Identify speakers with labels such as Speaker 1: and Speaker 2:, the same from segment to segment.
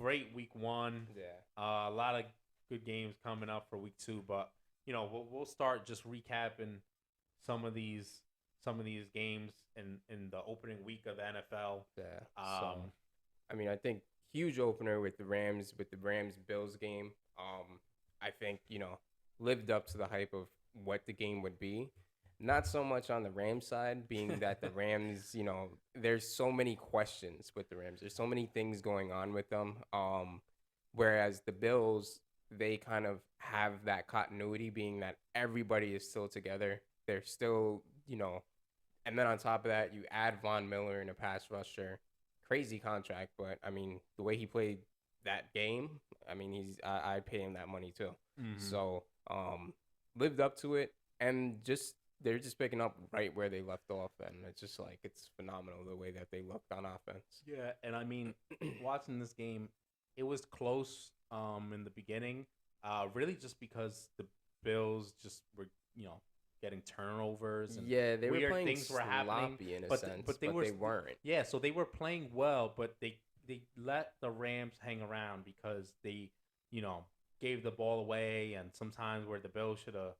Speaker 1: great week 1.
Speaker 2: Yeah.
Speaker 1: A lot of good games coming up for week 2, but we'll start just recapping some of these games in the opening week of the NFL.
Speaker 2: Yeah. So,
Speaker 1: Um,
Speaker 2: I mean, I think huge opener with the Rams Bills game. I think lived up to the hype of what the game would be. Not so much on the Rams side, being that the Rams, there's so many questions with the Rams. There's so many things going on with them. Whereas the Bills, they kind of have that continuity, being that everybody is still together. They're still, and then on top of that, you add Von Miller in a pass rusher. Crazy contract, but I mean, the way he played that game, I mean, I'd pay him that money too.
Speaker 1: mhm.
Speaker 2: So, lived up to it, and they're just picking up right where they left off, and it's just like it's phenomenal the way that they looked on offense.
Speaker 1: Yeah, and I mean, watching this game, it was close in the beginning. Really just because the Bills just were, getting turnovers and
Speaker 2: Yeah, they were
Speaker 1: weird
Speaker 2: playing
Speaker 1: things were happening.
Speaker 2: sloppy in a
Speaker 1: But
Speaker 2: sense,
Speaker 1: they
Speaker 2: but
Speaker 1: were
Speaker 2: they weren't.
Speaker 1: yeah, so they were playing well, but they let the Rams hang around because they, you know, gave the ball away, and sometimes where the Bills should have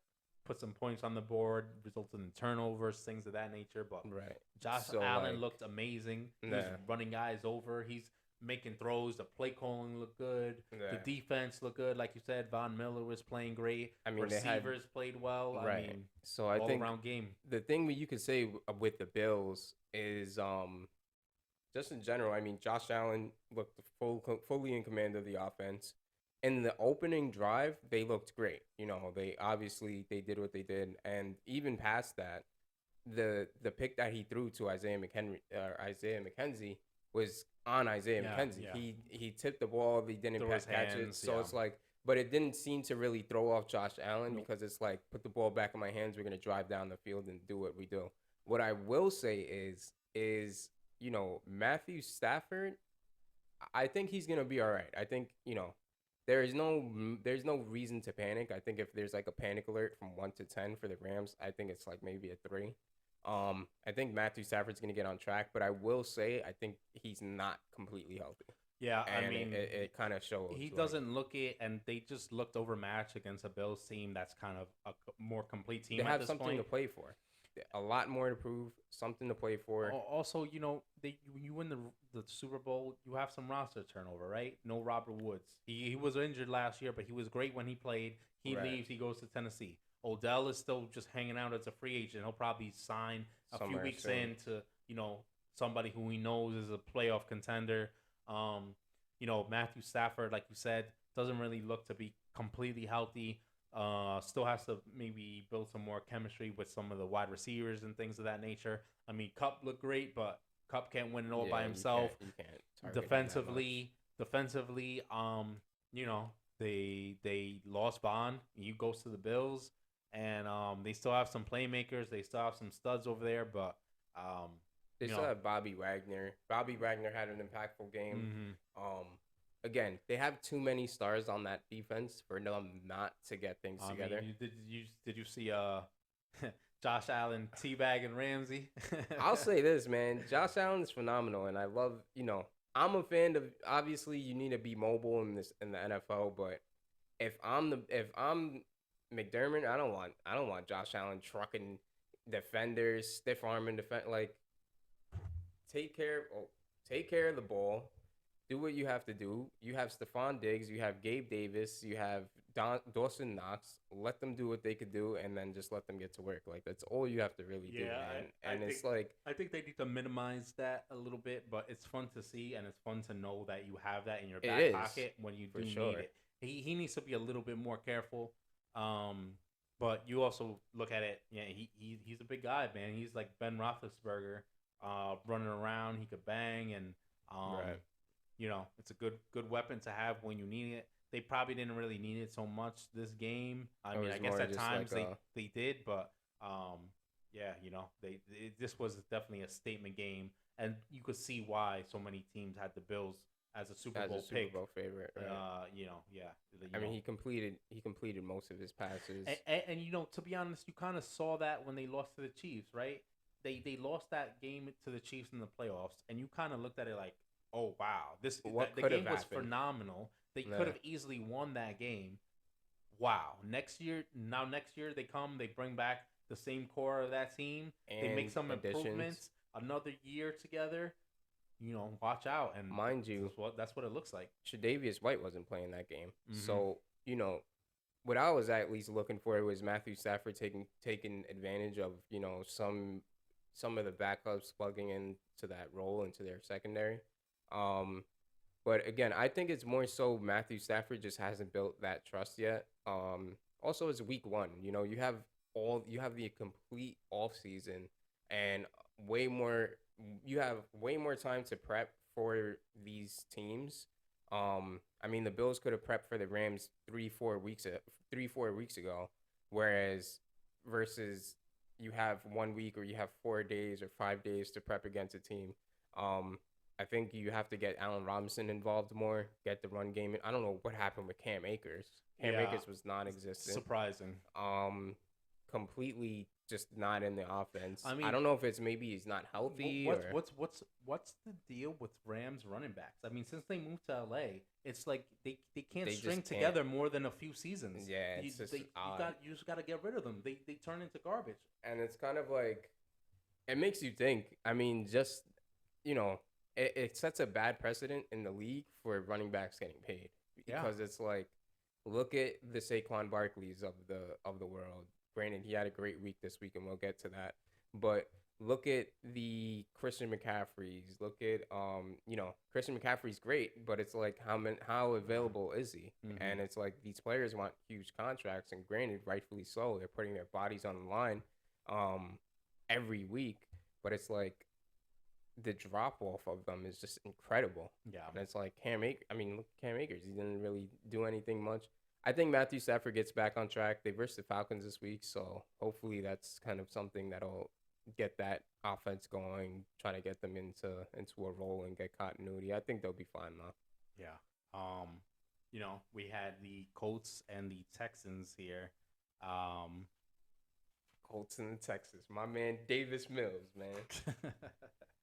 Speaker 1: put some points on the board resulted in turnovers, things of that nature. But
Speaker 2: Right.
Speaker 1: Josh
Speaker 2: So
Speaker 1: Allen
Speaker 2: like,
Speaker 1: looked amazing. He was
Speaker 2: yeah,
Speaker 1: running guys over. He's making throws. The play calling looked good. The
Speaker 2: yeah.
Speaker 1: defense looked good. Like you said, Von Miller was playing great.
Speaker 2: I mean, they had
Speaker 1: Receivers played well. I
Speaker 2: right.
Speaker 1: mean,
Speaker 2: So I
Speaker 1: all
Speaker 2: think
Speaker 1: around game.
Speaker 2: the thing that you could say with the Bills is just in general. I mean, Josh Allen looked fully in command of the offense. In the opening drive, they looked great. They obviously they did what they did, and even past that, the pick that he threw to Isaiah McKenzie was on Isaiah
Speaker 1: Yeah,
Speaker 2: McKenzie.
Speaker 1: yeah.
Speaker 2: He tipped the ball, he didn't
Speaker 1: Through his
Speaker 2: catch it,
Speaker 1: hands.
Speaker 2: so
Speaker 1: Yeah.
Speaker 2: it's like, but it didn't seem to really throw off Josh Allen
Speaker 1: Nope.
Speaker 2: because it's like put the ball back in my hands. We're gonna drive down the field and do what we do. What I will say is Matthew Stafford. I think he's gonna be all right. I think there's no reason to panic. I think if there's like a panic alert from 1 to 10 for the Rams, I think it's like maybe a 3. I think Matthew Stafford's gonna get on track, but I will say I think he's not completely healthy,
Speaker 1: Yeah, I
Speaker 2: and
Speaker 1: mean,
Speaker 2: it kind of shows.
Speaker 1: he
Speaker 2: Like
Speaker 1: doesn't look it, and they just looked overmatched against a Bills team that's kind of a more complete
Speaker 2: they
Speaker 1: team at
Speaker 2: have
Speaker 1: this
Speaker 2: something
Speaker 1: point.
Speaker 2: to play for, a lot more to prove, something to play for.
Speaker 1: Also, they when you win the Super Bowl, you have some roster turnover, right? No Robert Woods. He was injured last year, but he was great when he played. He
Speaker 2: Right,
Speaker 1: leaves, he goes to Tennessee. Odell is still just hanging out as a free agent. He'll probably sign a few
Speaker 2: somewhere
Speaker 1: weeks
Speaker 2: soon.
Speaker 1: into somebody who he knows is a playoff contender. Um, Matthew Stafford, like you said, doesn't really look to be completely healthy. Still has to maybe build some more chemistry with some of the wide receivers and things of that nature. I mean, Cup looked great, but Cup can't win it all by
Speaker 2: Yeah,
Speaker 1: himself.
Speaker 2: you can't target him that much.
Speaker 1: Defensively, they lost Bond. He goes to the Bills, and they still have some playmakers. They still have some studs over there, but um,
Speaker 2: They
Speaker 1: you
Speaker 2: still
Speaker 1: know,
Speaker 2: have Bobby Wagner. Bobby Wagner had an impactful game.
Speaker 1: mhm.
Speaker 2: Um, Again, they have too many stars on that defense for them not to get things
Speaker 1: I mean,
Speaker 2: together.
Speaker 1: did you see Josh Allen teabagging Ramsey?
Speaker 2: I'll say this, man. Josh Allen is phenomenal, and I love. I'm a fan of. Obviously, you need to be mobile in the NFL, but if I'm McDermott, I don't want Josh Allen trucking defenders, stiff arming defend. Like take care take care of the ball. Do what you have to do. You have Stephon Diggs, you have Gabe Davis, you have Dawson Knox. Let them do what they could do, and then just let them get to work. Like that's all you have to really do,
Speaker 1: Yeah,
Speaker 2: man.
Speaker 1: I
Speaker 2: And
Speaker 1: think
Speaker 2: it's like
Speaker 1: I think they need to minimize that a little bit, but it's fun to see and it's fun to know that you have that in your
Speaker 2: it
Speaker 1: back
Speaker 2: is
Speaker 1: pocket when you do
Speaker 2: for
Speaker 1: need
Speaker 2: sure.
Speaker 1: it. He needs to be a little bit more careful. Um, but you also look at it, yeah, he's a big guy, man. He's like Ben Roethlisberger, running around. He could bang, and um,
Speaker 2: Right.
Speaker 1: it's a good weapon to have when you need it. They probably didn't really need it so much this game. I
Speaker 2: It
Speaker 1: mean, I
Speaker 2: was
Speaker 1: guess
Speaker 2: more
Speaker 1: at
Speaker 2: just
Speaker 1: times
Speaker 2: like
Speaker 1: they did, but yeah, this was definitely a statement game, and you could see why so many teams had the Bills as a Super
Speaker 2: as a
Speaker 1: Bowl
Speaker 2: Super
Speaker 1: pick.
Speaker 2: Bowl favorite, right?
Speaker 1: Yeah,
Speaker 2: I mean, he completed most of his passes.
Speaker 1: and to be honest, you kind of saw that when they lost to the Chiefs, right? They lost that game to the Chiefs in the playoffs, and you kind of looked at it like, oh wow,
Speaker 2: What
Speaker 1: the
Speaker 2: could have
Speaker 1: game was
Speaker 2: happened?
Speaker 1: phenomenal. They could
Speaker 2: Yeah.
Speaker 1: have easily won that game. Wow. Next year they come, they bring back the same core of that team. They make
Speaker 2: And
Speaker 1: some
Speaker 2: additions,
Speaker 1: improvements. Another year together, watch out. And
Speaker 2: mind you,
Speaker 1: that's what it looks like.
Speaker 2: Tre'Davious White wasn't playing that game.
Speaker 1: Mm-hmm.
Speaker 2: So, what I was at least looking for was Matthew Stafford taking advantage of, some of the backups plugging into that role into their secondary. Um, but again, I think it's more so Matthew Stafford just hasn't built that trust yet. Also, it's week one. You have the complete off season and way more. You have way more time to prep for these teams. I mean, the Bills could have prepped for the Rams 3-4 weeks ago, whereas versus you have 1 week or you have 4 days or 5 days to prep against a team. I think you have to get Allen Robinson involved more, get the run game. I don't know what happened with Cam Akers. Cam
Speaker 1: Yeah,
Speaker 2: Akers was non-existent.
Speaker 1: surprising.
Speaker 2: Completely just not in the offense.
Speaker 1: I
Speaker 2: I
Speaker 1: mean,
Speaker 2: don't know if it's maybe he's not healthy or
Speaker 1: what's the deal with Rams running backs? I mean, since they moved to LA, it's like they can't
Speaker 2: They just
Speaker 1: string
Speaker 2: can't.
Speaker 1: together more than a few seasons.
Speaker 2: Yeah, it's just odd.
Speaker 1: You just got to get rid of them. They turn into garbage.
Speaker 2: And it's kind of like it makes you think. I mean, just it sets a bad precedent in the league for running backs getting paid
Speaker 1: Yeah.
Speaker 2: because it's like look at the Saquon Barkleys of the world. Granted, he had a great week this week, and we'll get to that. But look at the Christian McCaffreys. Look at Christian McCaffrey's great, but it's like how available is he?
Speaker 1: Mhm.
Speaker 2: And it's like these players want huge contracts, and granted, rightfully so. They're putting their bodies on the line every week, but it's like the drop off of them is just incredible.
Speaker 1: Yeah.
Speaker 2: And it's like Cam Akers, he didn't really do anything much. I think Matthew Stafford gets back on track. They versed the Falcons this week, so hopefully that's kind of something that'll get that offense going, trying to get them into a role and get continuity. I think they'll be fine though.
Speaker 1: Yeah. We had the Colts and the Texans here.
Speaker 2: Colts and the Texans. My man Davis Mills, man.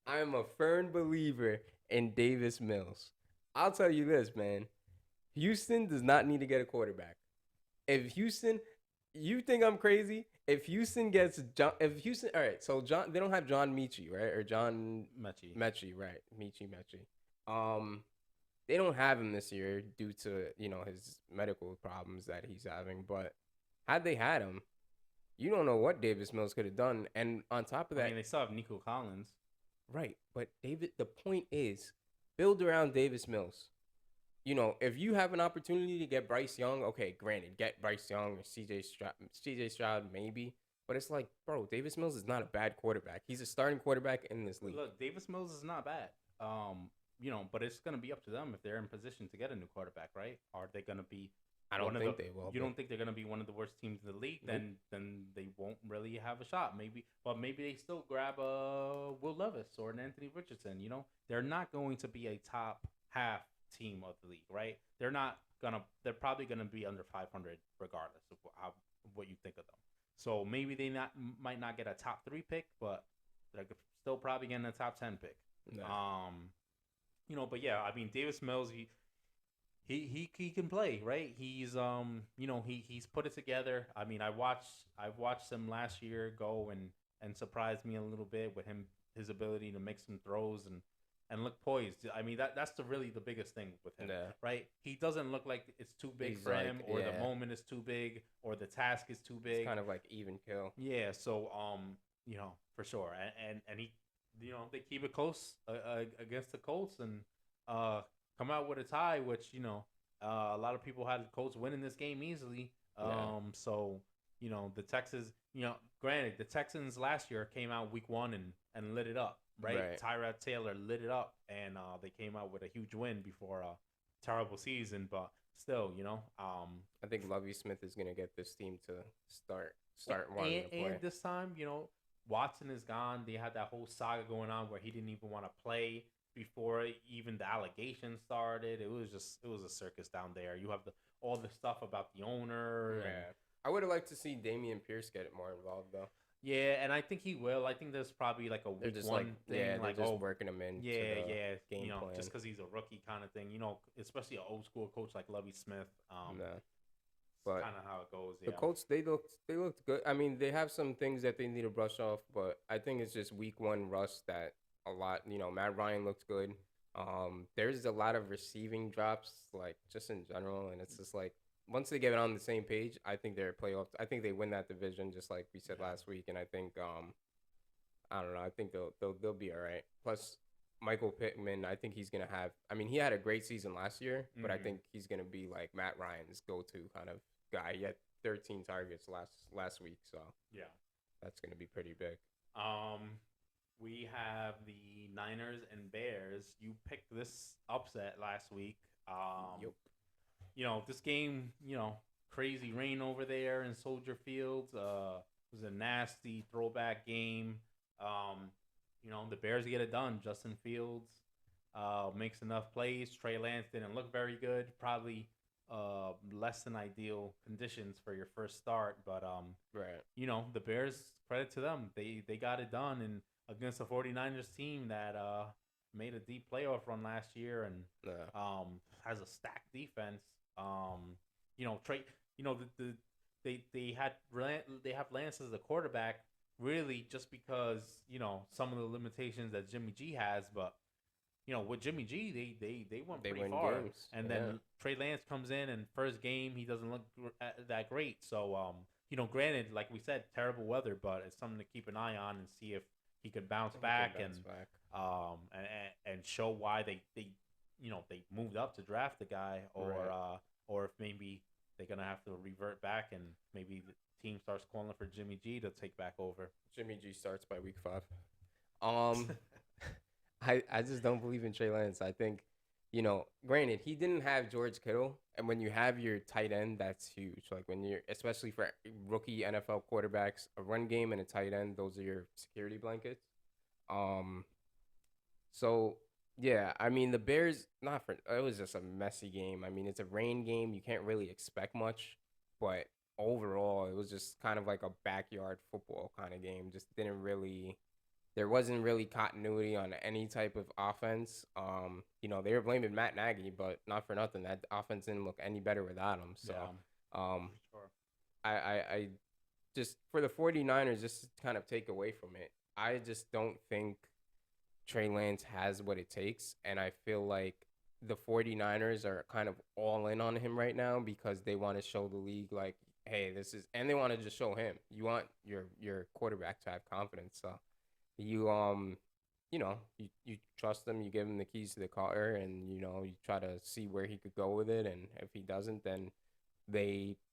Speaker 2: I am a firm believer in Davis Mills. I'll tell you this, man. Houston does not need to get a quarterback. If Houston, you think I'm crazy? If Houston gets John, all right. So they don't have John Mechie, right? Or John Mechie, right? Mechie. They don't have him this year due to his medical problems that he's having. But had they had him, you don't know what Davis Mills could have done. And on top of that,
Speaker 1: I mean, they still have Nico Collins.
Speaker 2: Right. But the point is, build around Davis Mills. If you have an opportunity to get Bryce Young, okay, granted, get Bryce Young or CJ Stroud maybe. But it's like, bro, Davis Mills is not a bad quarterback. He's a starting quarterback in this league.
Speaker 1: Look, Davis Mills is not bad. But it's gonna be up to them if they're in position to get a new quarterback, right? Are they gonna be?
Speaker 2: I don't think they will.
Speaker 1: You don't think they're gonna be one of the worst teams in the league?
Speaker 2: Nope.
Speaker 1: Then they won't really have a shot. Maybe they still grab a Will Levis or an Anthony Richardson. They're not going to be a top half team of the league, right? They're probably gonna be under 500 regardless of what you think of them. So maybe they might not get a top 3 pick, but they're still probably getting a top 10 pick.
Speaker 2: Yeah.
Speaker 1: But yeah, I mean Davis Mills, he can play, right? He's he's put it together. I mean, I've watched him last year go and surprise me a little bit with his ability to make some throws and look poised. I mean, that's really the biggest thing with him, right? He doesn't look like it's too big for him, or the moment is too big, or the task is too big.
Speaker 2: It's kind of like even kill.
Speaker 1: Yeah, so for sure, and he, they keep it close against the Colts and come out with a tie, which a lot of people had the Colts winning this game easily. So the Texans, granted the Texans last year came out week 1 and lit it up. Right. Tyrod Taylor lit it up, and they came out with a huge win before a terrible season. But still,
Speaker 2: I think Lovie Smith is gonna get this team to start wanting to play.
Speaker 1: And this time, Watson is gone. They had that whole saga going on where he didn't even want to play before even the allegations started. It was a circus down there. You have all the stuff about the owner.
Speaker 2: Yeah. I would have liked to see Dameon Pierce get more involved though.
Speaker 1: Yeah, and I think he will. I think there's probably like a
Speaker 2: They're
Speaker 1: week
Speaker 2: just like,
Speaker 1: one
Speaker 2: yeah,
Speaker 1: thing,
Speaker 2: they're
Speaker 1: like,
Speaker 2: just
Speaker 1: oh,
Speaker 2: working him into
Speaker 1: yeah,
Speaker 2: the
Speaker 1: yeah,
Speaker 2: game
Speaker 1: just
Speaker 2: plan.
Speaker 1: because he's a rookie kind of thing, especially an old school coach like Lovey Smith.
Speaker 2: No,
Speaker 1: It's
Speaker 2: but
Speaker 1: kind of how it goes.
Speaker 2: the
Speaker 1: Yeah,
Speaker 2: Colts, they looked good. I mean, they have some things that they need to brush off, but I think it's just week one rust that a lot. Matt Ryan looked good. There's a lot of receiving drops, like just in general, and it's just like once they get on the same page, I think they're playoffs. I think they win that division, just like we said
Speaker 1: yeah,
Speaker 2: last week, and I think I don't know. I think they'll be all right. Plus, Michael Pittman, I think he's gonna have. I mean, he had a great season last year, but I
Speaker 1: hmm
Speaker 2: think he's gonna be like Matt Ryan's go-to kind of guy. He had 13 targets last week, so
Speaker 1: yeah.
Speaker 2: that's gonna be pretty big.
Speaker 1: Um, we have the Niners and Bears. You picked this upset last week.
Speaker 2: Yep.
Speaker 1: This game, crazy rain over there in Soldier Field. It was a nasty throwback game. The Bears get it done. Justin Fields makes enough plays. Trey Lance didn't look very good. Probably less than ideal conditions for your first start, but
Speaker 2: Right.
Speaker 1: the Bears, credit to them. They got it done and against the 49ers team that made a deep playoff run last year and
Speaker 2: Yeah.
Speaker 1: has a stacked defense. Trey, the they have Lance as the quarterback really just because some of the limitations that Jimmy G has, but with Jimmy G, they went
Speaker 2: They
Speaker 1: pretty
Speaker 2: win
Speaker 1: far.
Speaker 2: games.
Speaker 1: And
Speaker 2: Yeah.
Speaker 1: then Trey Lance comes in and first game he doesn't look that great. So granted, like we said, terrible weather, but it's something to keep an eye on and see if he could bounce
Speaker 2: He can
Speaker 1: back
Speaker 2: bounce back.
Speaker 1: and show why they moved up to draft the guy,
Speaker 2: Right.
Speaker 1: or if maybe they're gonna have to revert back and maybe the team starts calling for Jimmy G to take back over.
Speaker 2: Jimmy G starts by week 5. Um, I just don't believe in Trey Lance. I think, granted, he didn't have George Kittle, and when you have your tight end, that's huge. Like when you're, especially for rookie NFL quarterbacks, a run game and a tight end, those are your security blankets. Um, so yeah, I mean the Bears, not for it was just a messy game. I mean it's a rain game, you can't really expect much, but overall it was just kind of like a backyard football kind of game. Just didn't really there wasn't really continuity on any type of offense. They were blaming Matt Nagy, but not for nothing. That offense didn't look any better without him. So,
Speaker 1: Yeah,
Speaker 2: um,
Speaker 1: for sure.
Speaker 2: I just for the 49ers, just to kind of take away from it, I just don't think Trey Lance has what it takes. And I feel like the 49ers are kind of all in on him right now because they want to show the league, like, hey, this is, and they want to just show him. You want your quarterback to have confidence. So you you trust him, you give him the keys to the car, and you try to see where he could go with it, and if he doesn't, then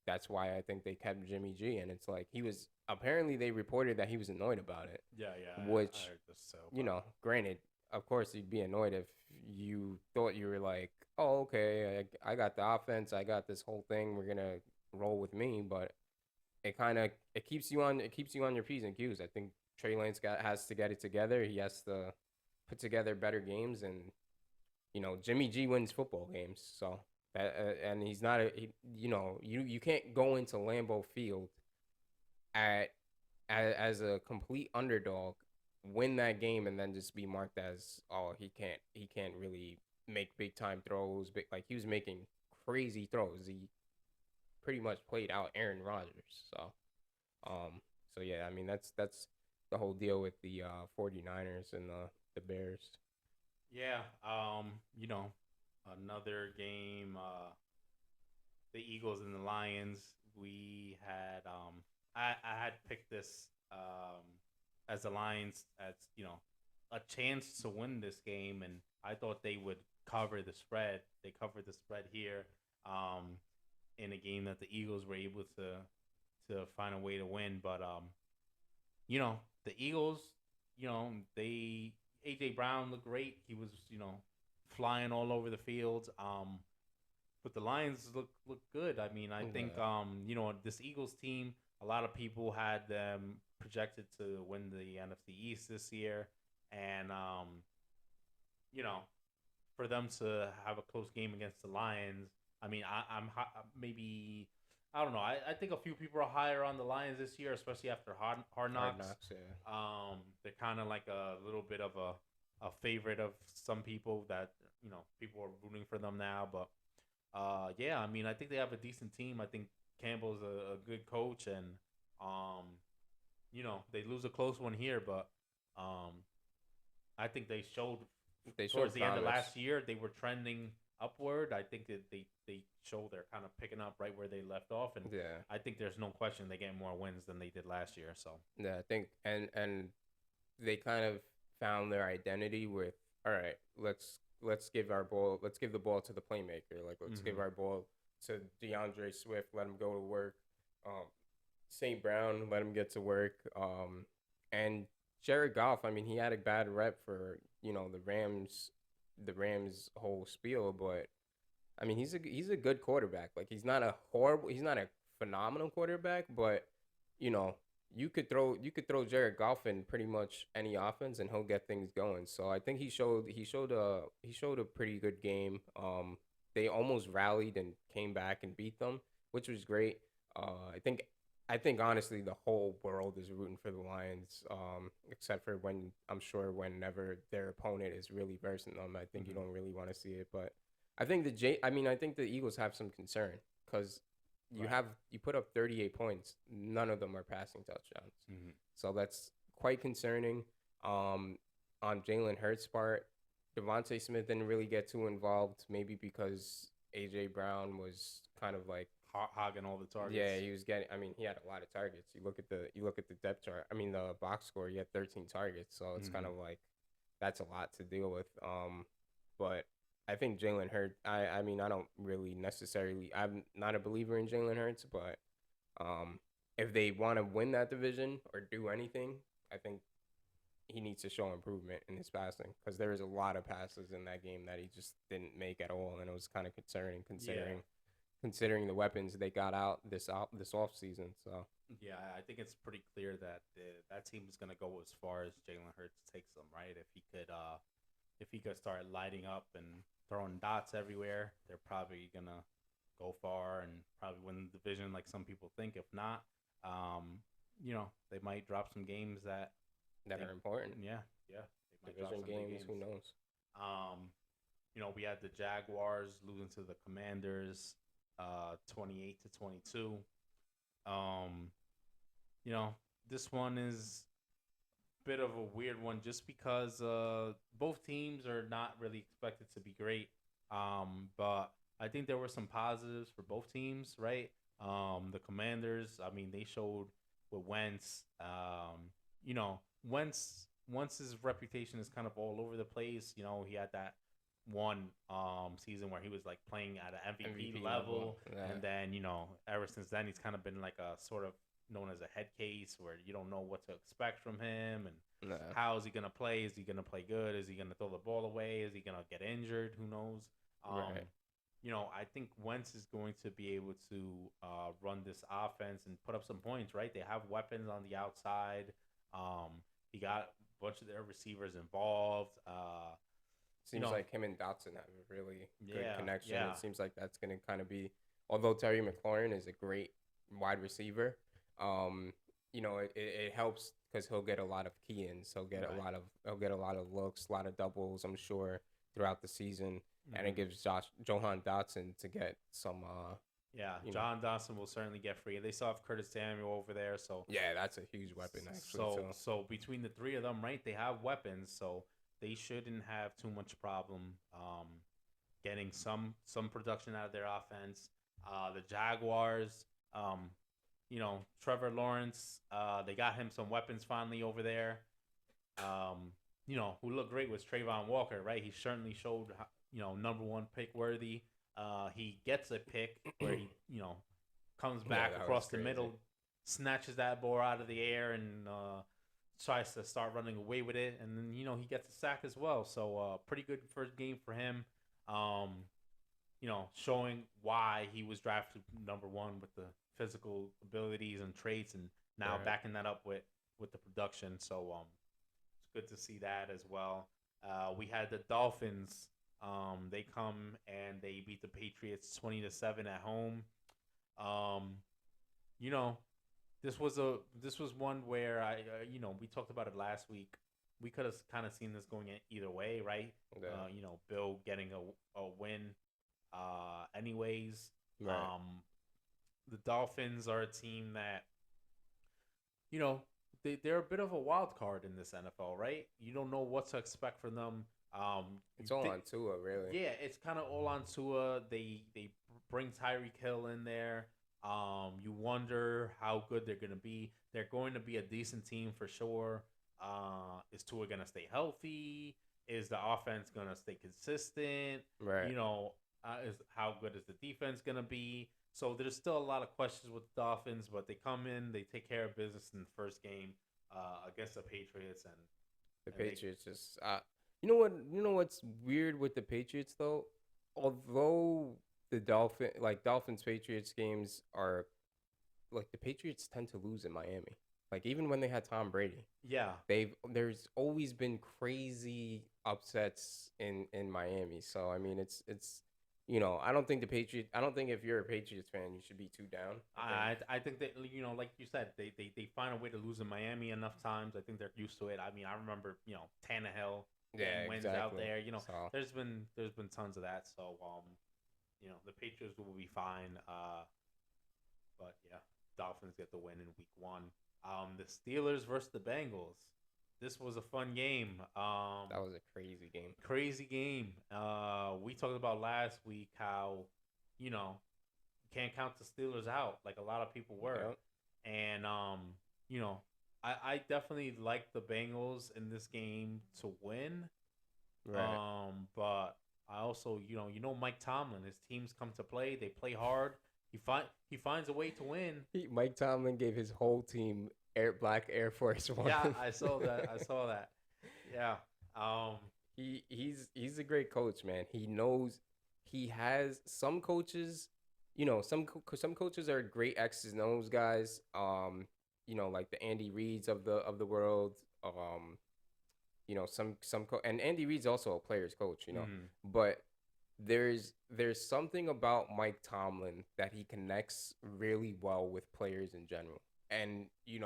Speaker 2: that's why I think they kept Jimmy G. And it's like he was, apparently they reported that he was annoyed about it,
Speaker 1: Yeah, yeah, I
Speaker 2: which
Speaker 1: heard this so, but
Speaker 2: granted, of course you'd be annoyed if you thought you were like, oh, okay, I got the offense, I got this whole thing, we're gonna roll with me. But it keeps you on your p's and q's. I think Trey Lance has to get it together. He has to put together better games, and Jimmy G wins football games. So that and he's not you can't go into Lambeau Field at as a complete underdog, win that game, and then just be marked as, oh, he can't really make big time throws. But like he was making crazy throws. He pretty much played out Aaron Rodgers. Um so yeah, I mean that's the whole deal with the 49ers and the Bears.
Speaker 1: yeah, another game. The Eagles and the Lions. We had I had picked this as the Lions as a chance to win this game, and I thought they would cover the spread. They covered the spread here in a game that the Eagles were able to find a way to win, but the Eagles, they AJ Brown looked great. He was flying all over the field. But the Lions look good. I mean, I think
Speaker 2: Yeah.
Speaker 1: this Eagles team. A lot of people had them projected to win the NFC East this year, and you know, for them to have a close game against the Lions. I mean, I'm maybe I don't know. I think a few people are higher on the Lions this year, especially after Hard
Speaker 2: Hard
Speaker 1: Knocks.
Speaker 2: Knocks, yeah.
Speaker 1: They're kind of like a little bit of a favorite of some people that people are rooting for them now. But yeah, I mean, I think they have a decent team. I think Campbell's a good coach, and um, they lose a close one here, but um, I think they showed
Speaker 2: They
Speaker 1: towards
Speaker 2: showed
Speaker 1: the end of
Speaker 2: promise.
Speaker 1: last year they were trending upward. I think that they show they're kind of picking up right where they left off, and
Speaker 2: Yeah,
Speaker 1: I think there's no question they get more wins than they did last year. So
Speaker 2: yeah. I think and they kind of found their identity with, all right, let's give the ball to the playmaker. Like, let's give
Speaker 1: hmm
Speaker 2: our ball to DeAndre Swift, let him go to work. Um, St. Brown, let him get to work. And Jared Goff, I mean, he had a bad rep for the Rams whole spiel, but I mean, he's a good quarterback. Like, he's not a phenomenal quarterback, but you know, you could throw Jared Goff in pretty much any offense and he'll get things going. So I think he showed a pretty good game. They almost rallied and came back and beat them, which was great. I think honestly the whole world is rooting for the Lions, except for whenever their opponent is really versing them. I think you
Speaker 1: hmm
Speaker 2: don't really want to see it, but I think the Eagles have some concern because
Speaker 1: right.
Speaker 2: you put up 38 points. None of them are passing touchdowns.
Speaker 1: hmm
Speaker 2: So that's quite concerning. Um, on Jalen Hurts' part, Devontae Smith didn't really get too involved, maybe because AJ Brown was kind of like,
Speaker 1: Hogging all the targets.
Speaker 2: yeah, he was getting. I mean, he had a lot of targets. You look at the depth chart. I mean, the box score. He had 13 targets, so it's kind
Speaker 1: hmm
Speaker 2: of like that's a lot to deal with. But I think Jalen Hurts. I mean, I don't really necessarily. I'm not a believer in Jalen Hurts, but um, if they want to win that division or do anything, I think he needs to show improvement in his passing because there was a lot of passes in that game that he just didn't make at all, and it was kind of concerning
Speaker 1: Yeah,
Speaker 2: considering the weapons they got out this off season. So
Speaker 1: yeah. I think it's pretty clear that that team is gonna go as far as Jalen Hurts takes them. Right, if he could start lighting up and throwing dots everywhere, they're probably gonna go far and probably win the division like some people think. If not, they might drop some games that
Speaker 2: that
Speaker 1: they,
Speaker 2: are important.
Speaker 1: yeah, yeah, they might drop
Speaker 2: Division
Speaker 1: some big
Speaker 2: games,
Speaker 1: games.
Speaker 2: who knows?
Speaker 1: Um, we had the Jaguars losing to the Commanders, 28-22. Um, you know, this one is a bit of a weird one just because both teams are not really expected to be great. But I think there were some positives for both teams, right? The Commanders, I mean, they showed with Wentz. Wentz's reputation is kind of all over the place. He had that one season where he was like playing at an MVP
Speaker 2: MVP level.
Speaker 1: level,
Speaker 2: Yeah.
Speaker 1: and then ever since then he's kind of been like a sort of known as a head case where you don't know what to expect from him and
Speaker 2: Nah.
Speaker 1: how is he gonna play? Is he gonna play good? Is he gonna throw the ball away? Is he gonna get injured? Who knows? Um,
Speaker 2: Right.
Speaker 1: I think Wentz is going to be able to run this offense and put up some points. Right? They have weapons on the outside. He got a bunch of their receivers involved. You
Speaker 2: Seems
Speaker 1: know,
Speaker 2: like him and Dotson have a really good
Speaker 1: yeah,
Speaker 2: connection.
Speaker 1: yeah,
Speaker 2: It seems like that's going to kind of be, although Terry McLaurin is a great wide receiver, um, it helps because he'll get a lot of key ins.
Speaker 1: right.
Speaker 2: He'll get a lot of looks, a lot of doubles, I'm sure, throughout the season, and it
Speaker 1: hmm
Speaker 2: gives Johan Dotson to get some,
Speaker 1: Yeah,
Speaker 2: you know,
Speaker 1: John Dawson will certainly get free. They still have Curtis Samuel over there, so
Speaker 2: yeah, that's a huge weapon actually
Speaker 1: so
Speaker 2: too.
Speaker 1: so between the three of them, right? They have weapons, so they shouldn't have too much problem getting some production out of their offense. The Jaguars, Trevor Lawrence, they got him some weapons finally over there. Who looked great was Trayvon Walker, right? He certainly showed, number one pick worthy. He gets a pick where he, comes
Speaker 2: Yeah,
Speaker 1: back
Speaker 2: that was
Speaker 1: across the
Speaker 2: crazy.
Speaker 1: middle, snatches that ball out of the air, and tries to start running away with it. And then, he gets a sack as well. So, pretty good first game for him. Um, showing why he was drafted number one with the physical abilities and traits, and now
Speaker 2: Right.
Speaker 1: backing that up with the production. So, it's good to see that as well. We had the Dolphins. They come and they beat the Patriots 20-7 at home. Um, you know, this was one where we talked about it last week. We could have kind of seen this going either way, right?
Speaker 2: Yeah.
Speaker 1: Bill getting a win, anyways.
Speaker 2: Right.
Speaker 1: The Dolphins are a team that you know they're a bit of a wild card in this NFL, right? You don't know what to expect from them.
Speaker 2: It's all
Speaker 1: they,
Speaker 2: on Tua, really.
Speaker 1: yeah, it's kind of all on Tua. They bring Tyreek Hill in there. You wonder how good they're going to be. They're going to be a decent team for sure. Is Tua going to stay healthy? Is the offense going to stay consistent?
Speaker 2: Right.
Speaker 1: Is how good is the defense going to be? So there's still a lot of questions with the Dolphins, but they come in, they take care of business in the first game against the Patriots,
Speaker 2: The
Speaker 1: and
Speaker 2: Patriots just you know what, what's weird with the Patriots though? Although the Dolphins Patriots games are like, the Patriots tend to lose in Miami. Like, even when they had Tom Brady,
Speaker 1: yeah,
Speaker 2: there's always been crazy upsets in Miami. So I mean, it's I don't think I don't think if you're a Patriots fan, you should be too down.
Speaker 1: I think that like you said, they find a way to lose in Miami enough times. I think they're used to it. I mean, I remember Tannehill getting wins out there.
Speaker 2: So
Speaker 1: there's been tons of that. So the Patriots will be fine. But yeah, Dolphins get the win in week one. The Steelers versus the Bengals. This was a fun game.
Speaker 2: that was a crazy game.
Speaker 1: Crazy game. We talked about last week how, you can't count the Steelers out like a lot of people were,
Speaker 2: Yep.
Speaker 1: and I definitely like the Bengals in this game to win.
Speaker 2: Right.
Speaker 1: But I also Mike Tomlin, his teams come to play. They play hard. He finds a way to win.
Speaker 2: Mike Tomlin gave his whole team black Air Force One.
Speaker 1: Yeah, I saw that. I saw that. Yeah.
Speaker 2: He's a great coach, man. He knows he has some coaches. Some coaches are great X's and O's guys. Like the Andy Reids of the world. And Andy Reid's also a player's coach. But there's something about Mike Tomlin that he connects really well with players in general. And he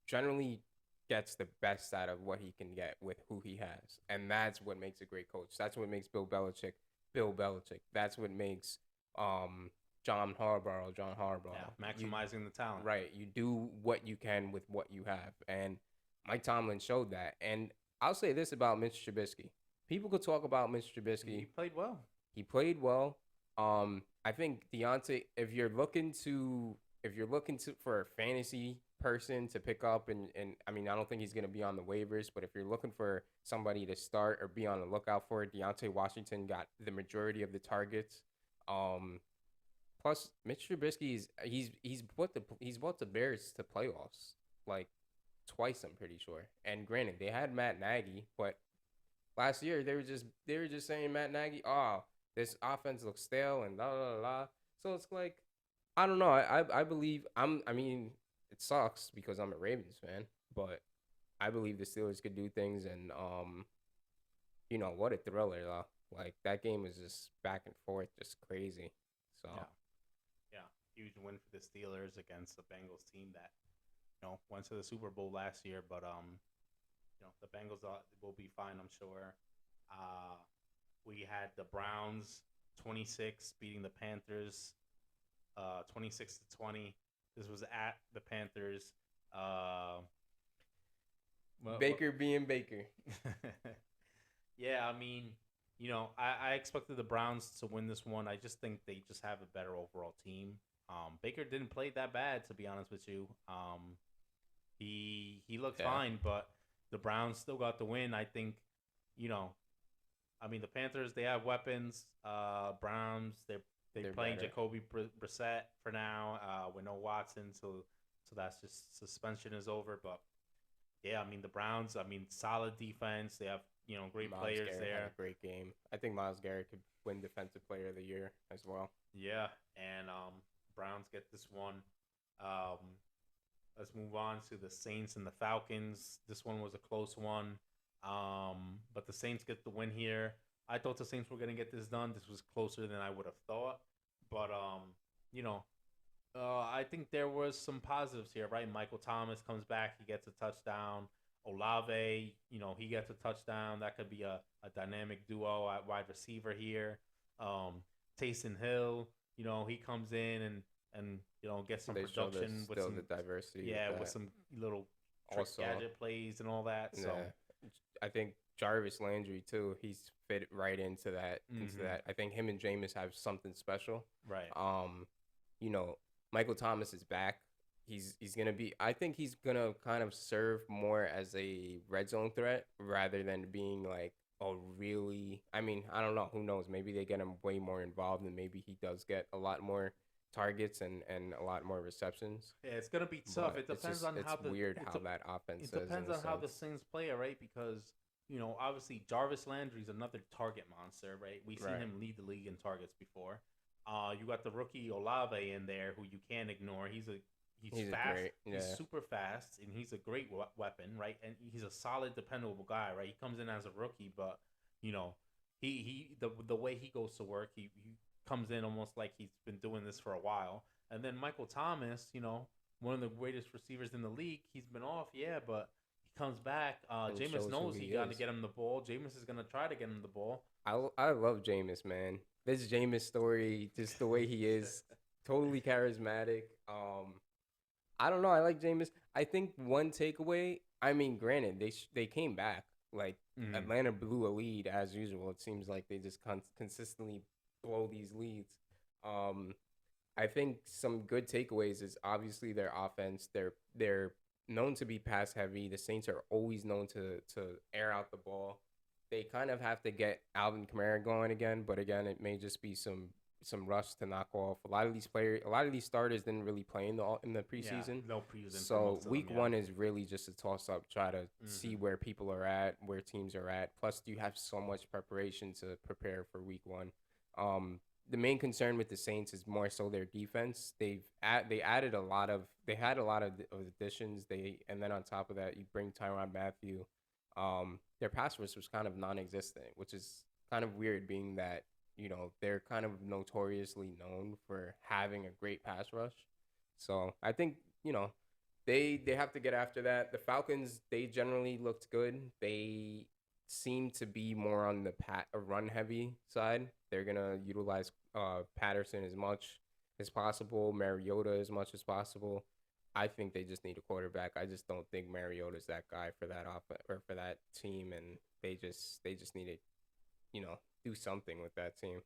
Speaker 2: generally gets the best out of what he can get with who he has. And that's what makes a great coach. That's what makes Bill Belichick Bill Belichick. That's what makes John Harbaugh.
Speaker 1: Yeah, maximizing the talent.
Speaker 2: Right. You do what you can with what you have. And Mike Tomlin showed that. And I'll say this about Mitch Trubisky. People could talk about Mitch Trubisky.
Speaker 1: He played well.
Speaker 2: He played well. I think Deontay, if you're looking for a fantasy person to pick up, and I mean, I don't think he's going to be on the waivers, but if you're looking for somebody to start or be on the lookout for, Deontay Washington got the majority of the targets. Plus Mitch Trubisky he's brought the Bears to playoffs like twice, I'm pretty sure. And granted, they had Matt Nagy, but last year they were just saying Matt Nagy, oh, this offense looks stale and la la la. So it's like, I don't know. I believe I mean, it sucks because I'm a Ravens fan, but I believe the Steelers could do things. And what a thriller though. Like, that game was just back and forth, just crazy. So
Speaker 1: yeah, huge win for the Steelers against the Bengals team that went to the Super Bowl last year. But the Bengals will be fine, I'm sure. We had the Browns 26 beating the Panthers 26-20. This was at the Panthers.
Speaker 2: Baker being Baker.
Speaker 1: Yeah, I mean, I expected the Browns to win this one. I just think they just have a better overall team. Baker didn't play that bad, to be honest with you. He looked fine, but the Browns still got the win. I think, I mean, the Panthers, they have weapons. Browns, they're playing better. Jacoby Brissett for now with no Watson, so that's just suspension is over. But yeah, I mean, the Browns, solid defense. They have great
Speaker 2: Myles
Speaker 1: players
Speaker 2: Garrett
Speaker 1: there.
Speaker 2: had a great game. I think Myles Garrett could win Defensive Player of the Year as well.
Speaker 1: Yeah, and Browns get this one. Let's move on to the Saints and the Falcons. This one was a close one, but the Saints get the win here. I thought the Saints were going to get this done. This was closer than I would have thought. But, I think there was some positives here, right? Michael Thomas comes back, he gets a touchdown. Olave, he gets a touchdown. That could be a dynamic duo at wide receiver here. Um, Taysom Hill, he comes in and gets some
Speaker 2: They show there's
Speaker 1: production with
Speaker 2: still
Speaker 1: some,
Speaker 2: the diversity with
Speaker 1: yeah, with
Speaker 2: that.
Speaker 1: some little trick
Speaker 2: Also,
Speaker 1: gadget plays and all that. So,
Speaker 2: yeah, I think Jarvis Landry too. He's fit right into that. Into
Speaker 1: mm-hmm,
Speaker 2: that. I think him and Jameis have something special.
Speaker 1: right.
Speaker 2: Um, you know, Michael Thomas is back. He's gonna be. I think he's gonna kind of serve more as a red zone threat rather than being like a really. I mean, I don't know. Who knows? Maybe they get him way more involved, and maybe he does get a lot more targets and a lot more receptions.
Speaker 1: Yeah, it's gonna be tough.
Speaker 2: But
Speaker 1: It depends on
Speaker 2: it's
Speaker 1: how
Speaker 2: weird how that offense
Speaker 1: it
Speaker 2: is in
Speaker 1: depends
Speaker 2: a
Speaker 1: on how the
Speaker 2: sense.
Speaker 1: Saints play it, right? Because obviously Jarvis Landry's another target monster, right? We've seen
Speaker 2: Right.
Speaker 1: him lead the league in targets before. You got the rookie Olave in there, who you can't ignore. He's
Speaker 2: He's a
Speaker 1: fast.
Speaker 2: great,
Speaker 1: He's
Speaker 2: yeah.
Speaker 1: super fast, and he's a great weapon, right? And he's a solid, dependable guy, right? He comes in as a rookie, but you know, the way he goes to work, he comes in almost like he's been doing this for a while. And then Michael Thomas, one of the greatest receivers in the league. He's been off, yeah, but he comes back.
Speaker 2: And
Speaker 1: Jameis
Speaker 2: shows who
Speaker 1: knows he
Speaker 2: he
Speaker 1: got to
Speaker 2: is.
Speaker 1: get him the ball. Jameis is gonna try to get him the ball.
Speaker 2: I love Jameis, man. This Jameis story, just the way he is, totally charismatic. I don't know. I like Jameis. I think one takeaway. I mean, granted, they came back. Like
Speaker 1: Mm-hmm.
Speaker 2: Atlanta blew a lead as usual. It seems like they just consistently blow these leads. Um, I think some good takeaways is obviously their offense. They're known to be pass heavy. The Saints are always known to air out the ball. They kind of have to get Alvin Kamara going again, but again, it may just be some rust to knock off. A lot of these starters didn't really play in the
Speaker 1: Yeah,
Speaker 2: preseason.
Speaker 1: no preseason for
Speaker 2: So
Speaker 1: most of them.
Speaker 2: week
Speaker 1: Yeah.
Speaker 2: one is really just a toss up. Try to see
Speaker 1: Mm-hmm.
Speaker 2: where people are at, where teams are at. Plus, you have so much preparation to prepare for week one. Um, the main concern with the Saints is more so their defense. They added a lot of they had a lot of additions. And then on top of that, you bring Tyron Matthew. Their pass rush was kind of non-existent, which is kind of weird, being that they're kind of notoriously known for having a great pass rush. So I think they have to get after that. The Falcons, they generally looked good. They seem to be more on the run heavy side. They're gonna utilize Patterson as much as possible, Mariota as much as possible. I think they just need a quarterback. I just don't think Mariota's that guy for that or for that team, and they just need to do something with that team.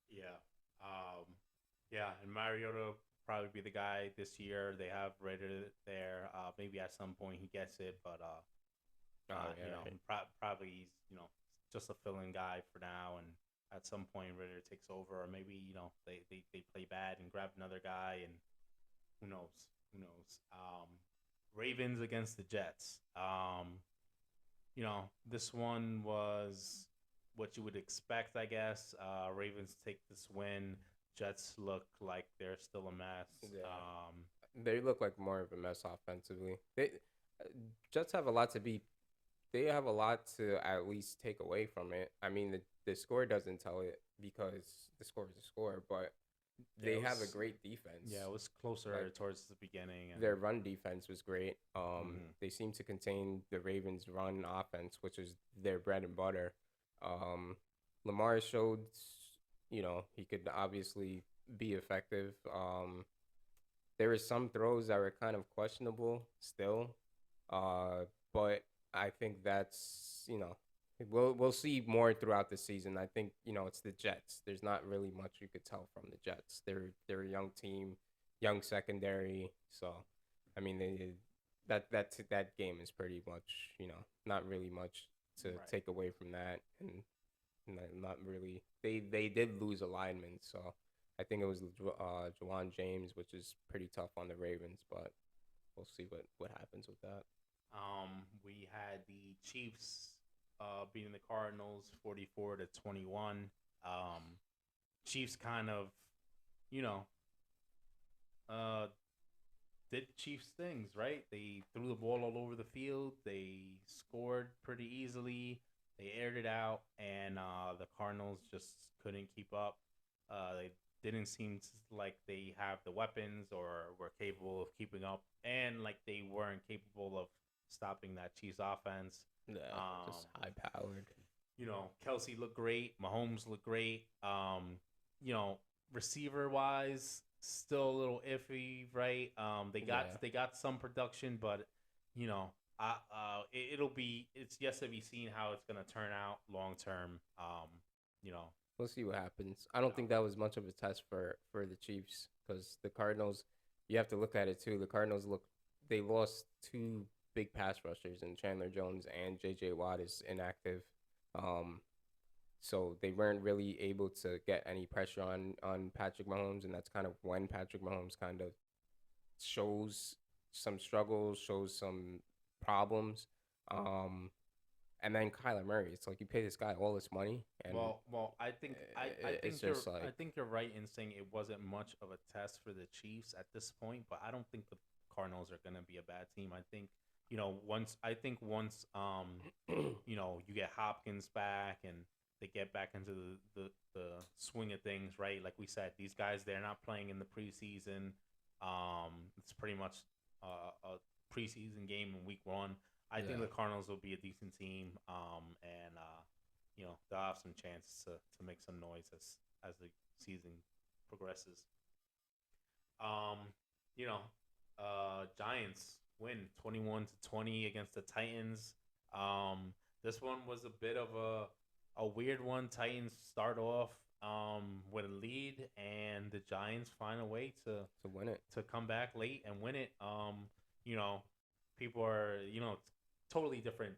Speaker 1: Yeah. Yeah, and Mariota probably be the guy this year. They have rated it there. Maybe at some point he gets it, but
Speaker 2: Oh yeah, right.
Speaker 1: probably he's just a fill-in guy for now, and at some point Ritter takes over, or maybe they play bad and grab another guy, and who knows? Who knows? Ravens against the Jets. This one was what you would expect, I guess. Ravens take this win. Jets look like they're still a mess.
Speaker 2: Yeah. They look like more of a mess offensively. Uh, Jets have a lot to be. They have a lot to at least take away from it. I mean, the score doesn't tell it because the score is a score, but
Speaker 1: Yeah,
Speaker 2: they have a great defense.
Speaker 1: Yeah, it was closer
Speaker 2: Like,
Speaker 1: towards the beginning. And
Speaker 2: their run defense was great.
Speaker 1: Mhm.
Speaker 2: They seem to contain the Ravens' run offense, which is their bread and butter. Um, Lamar showed, he could obviously be effective. There were some throws that were kind of questionable still, but I think that's we'll see more throughout the season. I think it's the Jets. There's not really much you could tell from the Jets. They're a young team, young secondary. So, I mean, that game is pretty much not really much to
Speaker 1: Right.
Speaker 2: take away from that, and not really. They did lose a lineman, so I think it was Jawan James, which is pretty tough on the Ravens, but we'll see what happens with that.
Speaker 1: We had the Chiefs beating the Cardinals 44-21. Chiefs kind of, you know, uh, did Chiefs things, right? They threw the ball all over the field. They scored pretty easily. They aired it out, and the Cardinals just couldn't keep up. They didn't seem like they have the weapons or were capable of keeping up, and like they weren't capable of stopping that Chiefs offense.
Speaker 2: Yeah,
Speaker 1: Um,
Speaker 2: just high powered.
Speaker 1: Kelsey looked great. Mahomes looked great. You know, receiver wise, still a little iffy, right?
Speaker 2: Yeah.
Speaker 1: They got some production, but you know, it's yet to be seen how it's gonna turn out long term. You know,
Speaker 2: We'll see what happens. I don't think that was much of a test for the Chiefs because the Cardinals. You have to look at it too. The Cardinals they lost two big pass rushers in Chandler Jones and J.J. Watt is inactive. Um, so they weren't really able to get any pressure on Patrick Mahomes, and that's kind of when Patrick Mahomes kind of shows some struggles, shows some problems. Um, and then Kyler Murray, it's like you pay this guy all this money, and it's just
Speaker 1: I
Speaker 2: like
Speaker 1: think you're right in saying it wasn't much of a test for the Chiefs at this point, but I don't think the Cardinals are gonna be a bad team. I think once you get Hopkins back and they get back into the swing of things, right? Like we said, these guys they're not playing in the preseason. It's pretty much a preseason game in week one. I think the Cardinals will be a decent team, and they'll have some chances to make some noise as the season progresses. Um, you know, Giants win 21-20 against the Titans. This one was a bit of a weird one. Titans start off with a lead, and the Giants find a way
Speaker 2: to win it.
Speaker 1: to come back late and win it. You know, people are totally different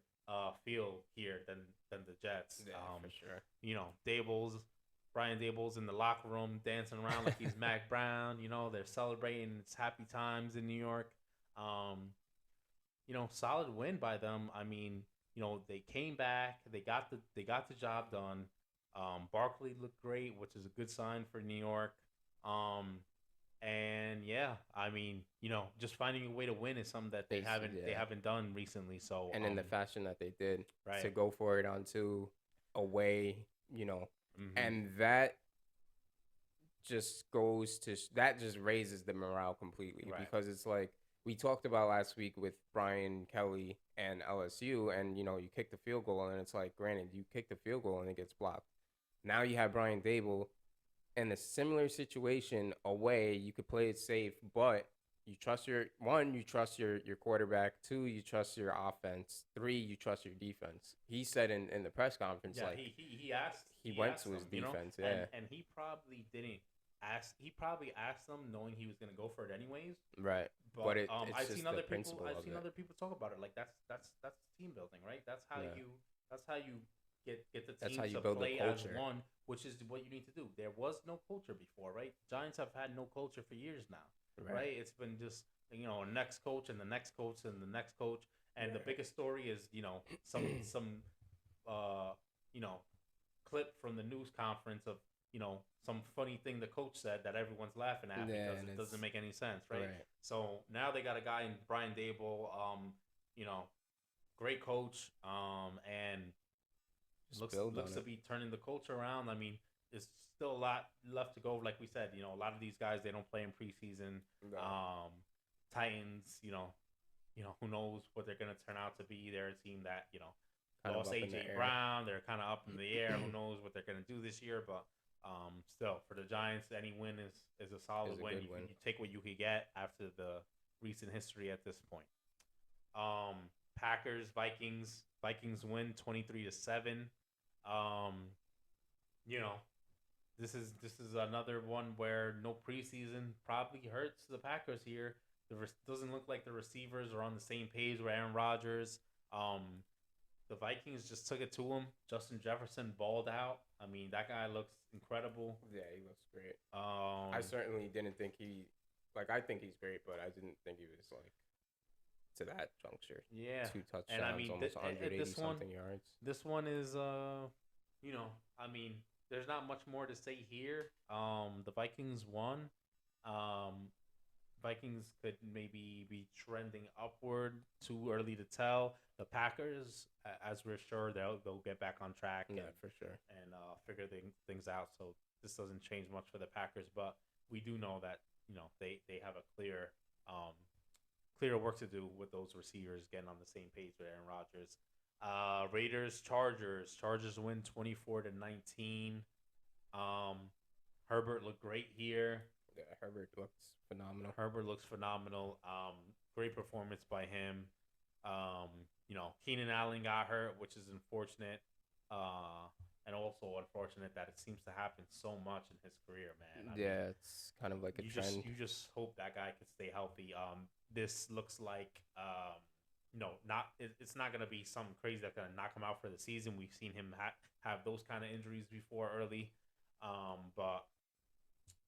Speaker 1: feel here than the Jets.
Speaker 2: Yeah, for sure.
Speaker 1: Brian Dable's in the locker room dancing around like he's Mac Brown. They're celebrating. It's happy times in New York. Solid win by them. I mean, they came back. They got the job done. Barkley looked great, which is a good sign for New York. And yeah, I mean, just finding a way to win is something that they haven't done recently. So
Speaker 2: and in the fashion that they did,
Speaker 1: right,
Speaker 2: to go for it on two away, and that just raises the morale completely because it's like we talked about last week with Brian Kelly and LSU, and you kick the field goal, and it's like, granted, you kick the field goal and it gets blocked. Now you have Brian Dable in a similar situation away. You could play it safe, but you trust your quarterback. 2, you trust your offense. 3, you trust your defense. He said in the press conference, he went to his defense,
Speaker 1: and he probably didn't ask. He probably asked them knowing he was going to go for it anyways.
Speaker 2: Right.
Speaker 1: But I've seen other people talk about it. Like that's team building, right? That's how you get the team to play as one, which is what you need to do. There was no culture before, right? Giants have had no culture for years now, right? It's been just next coach and the next coach and the next coach, and the biggest story is some clip from the news conference of some funny thing the coach said that everyone's laughing at because it doesn't make any sense, right? So now they got a guy in Brian Dable, great coach, and looks to be turning the culture around. I mean, there's still a lot left to go. Like we said, a lot of these guys, they don't play in preseason. Titans, who knows what they're gonna turn out to be. They're a team that lost AJ Brown. They're kind of up in the air. Who knows what they're gonna do this year? But still, for the Giants, any win is a solid win. You take what you could get after the recent history at this point. Packers, Vikings win 23-7. This is another one where no preseason probably hurts the Packers here. Doesn't look like the receivers are on the same page with Aaron Rodgers. The Vikings just took it to him. Justin Jefferson balled out. I mean, that guy looks incredible.
Speaker 2: Yeah, he looks great. I certainly didn't think I think he's great, but I didn't think he was to that juncture.
Speaker 1: Yeah.
Speaker 2: 2 touchdowns,
Speaker 1: and I mean,
Speaker 2: almost 180 something yards.
Speaker 1: This one is, I mean, there's not much more to say here. The Vikings won. Vikings could maybe be trending upward. Too early to tell. The Packers, as we're sure, they'll get back on track.
Speaker 2: Yeah, for sure.
Speaker 1: And figure things out. So this doesn't change much for the Packers, but we do know that they have a clear work to do with those receivers getting on the same page with Aaron Rodgers. Raiders, Chargers. Chargers win 24-19. Herbert looked great here.
Speaker 2: Yeah, Herbert looks phenomenal.
Speaker 1: Herbert looks phenomenal. Great performance by him. Keenan Allen got hurt, which is unfortunate. And also unfortunate that it seems to happen so much in his career, man. I mean,
Speaker 2: it's kind of like a trend.
Speaker 1: You just hope that guy can stay healthy. This looks like it's not gonna be something crazy that's gonna knock him out for the season. We've seen him have those kind of injuries before early, but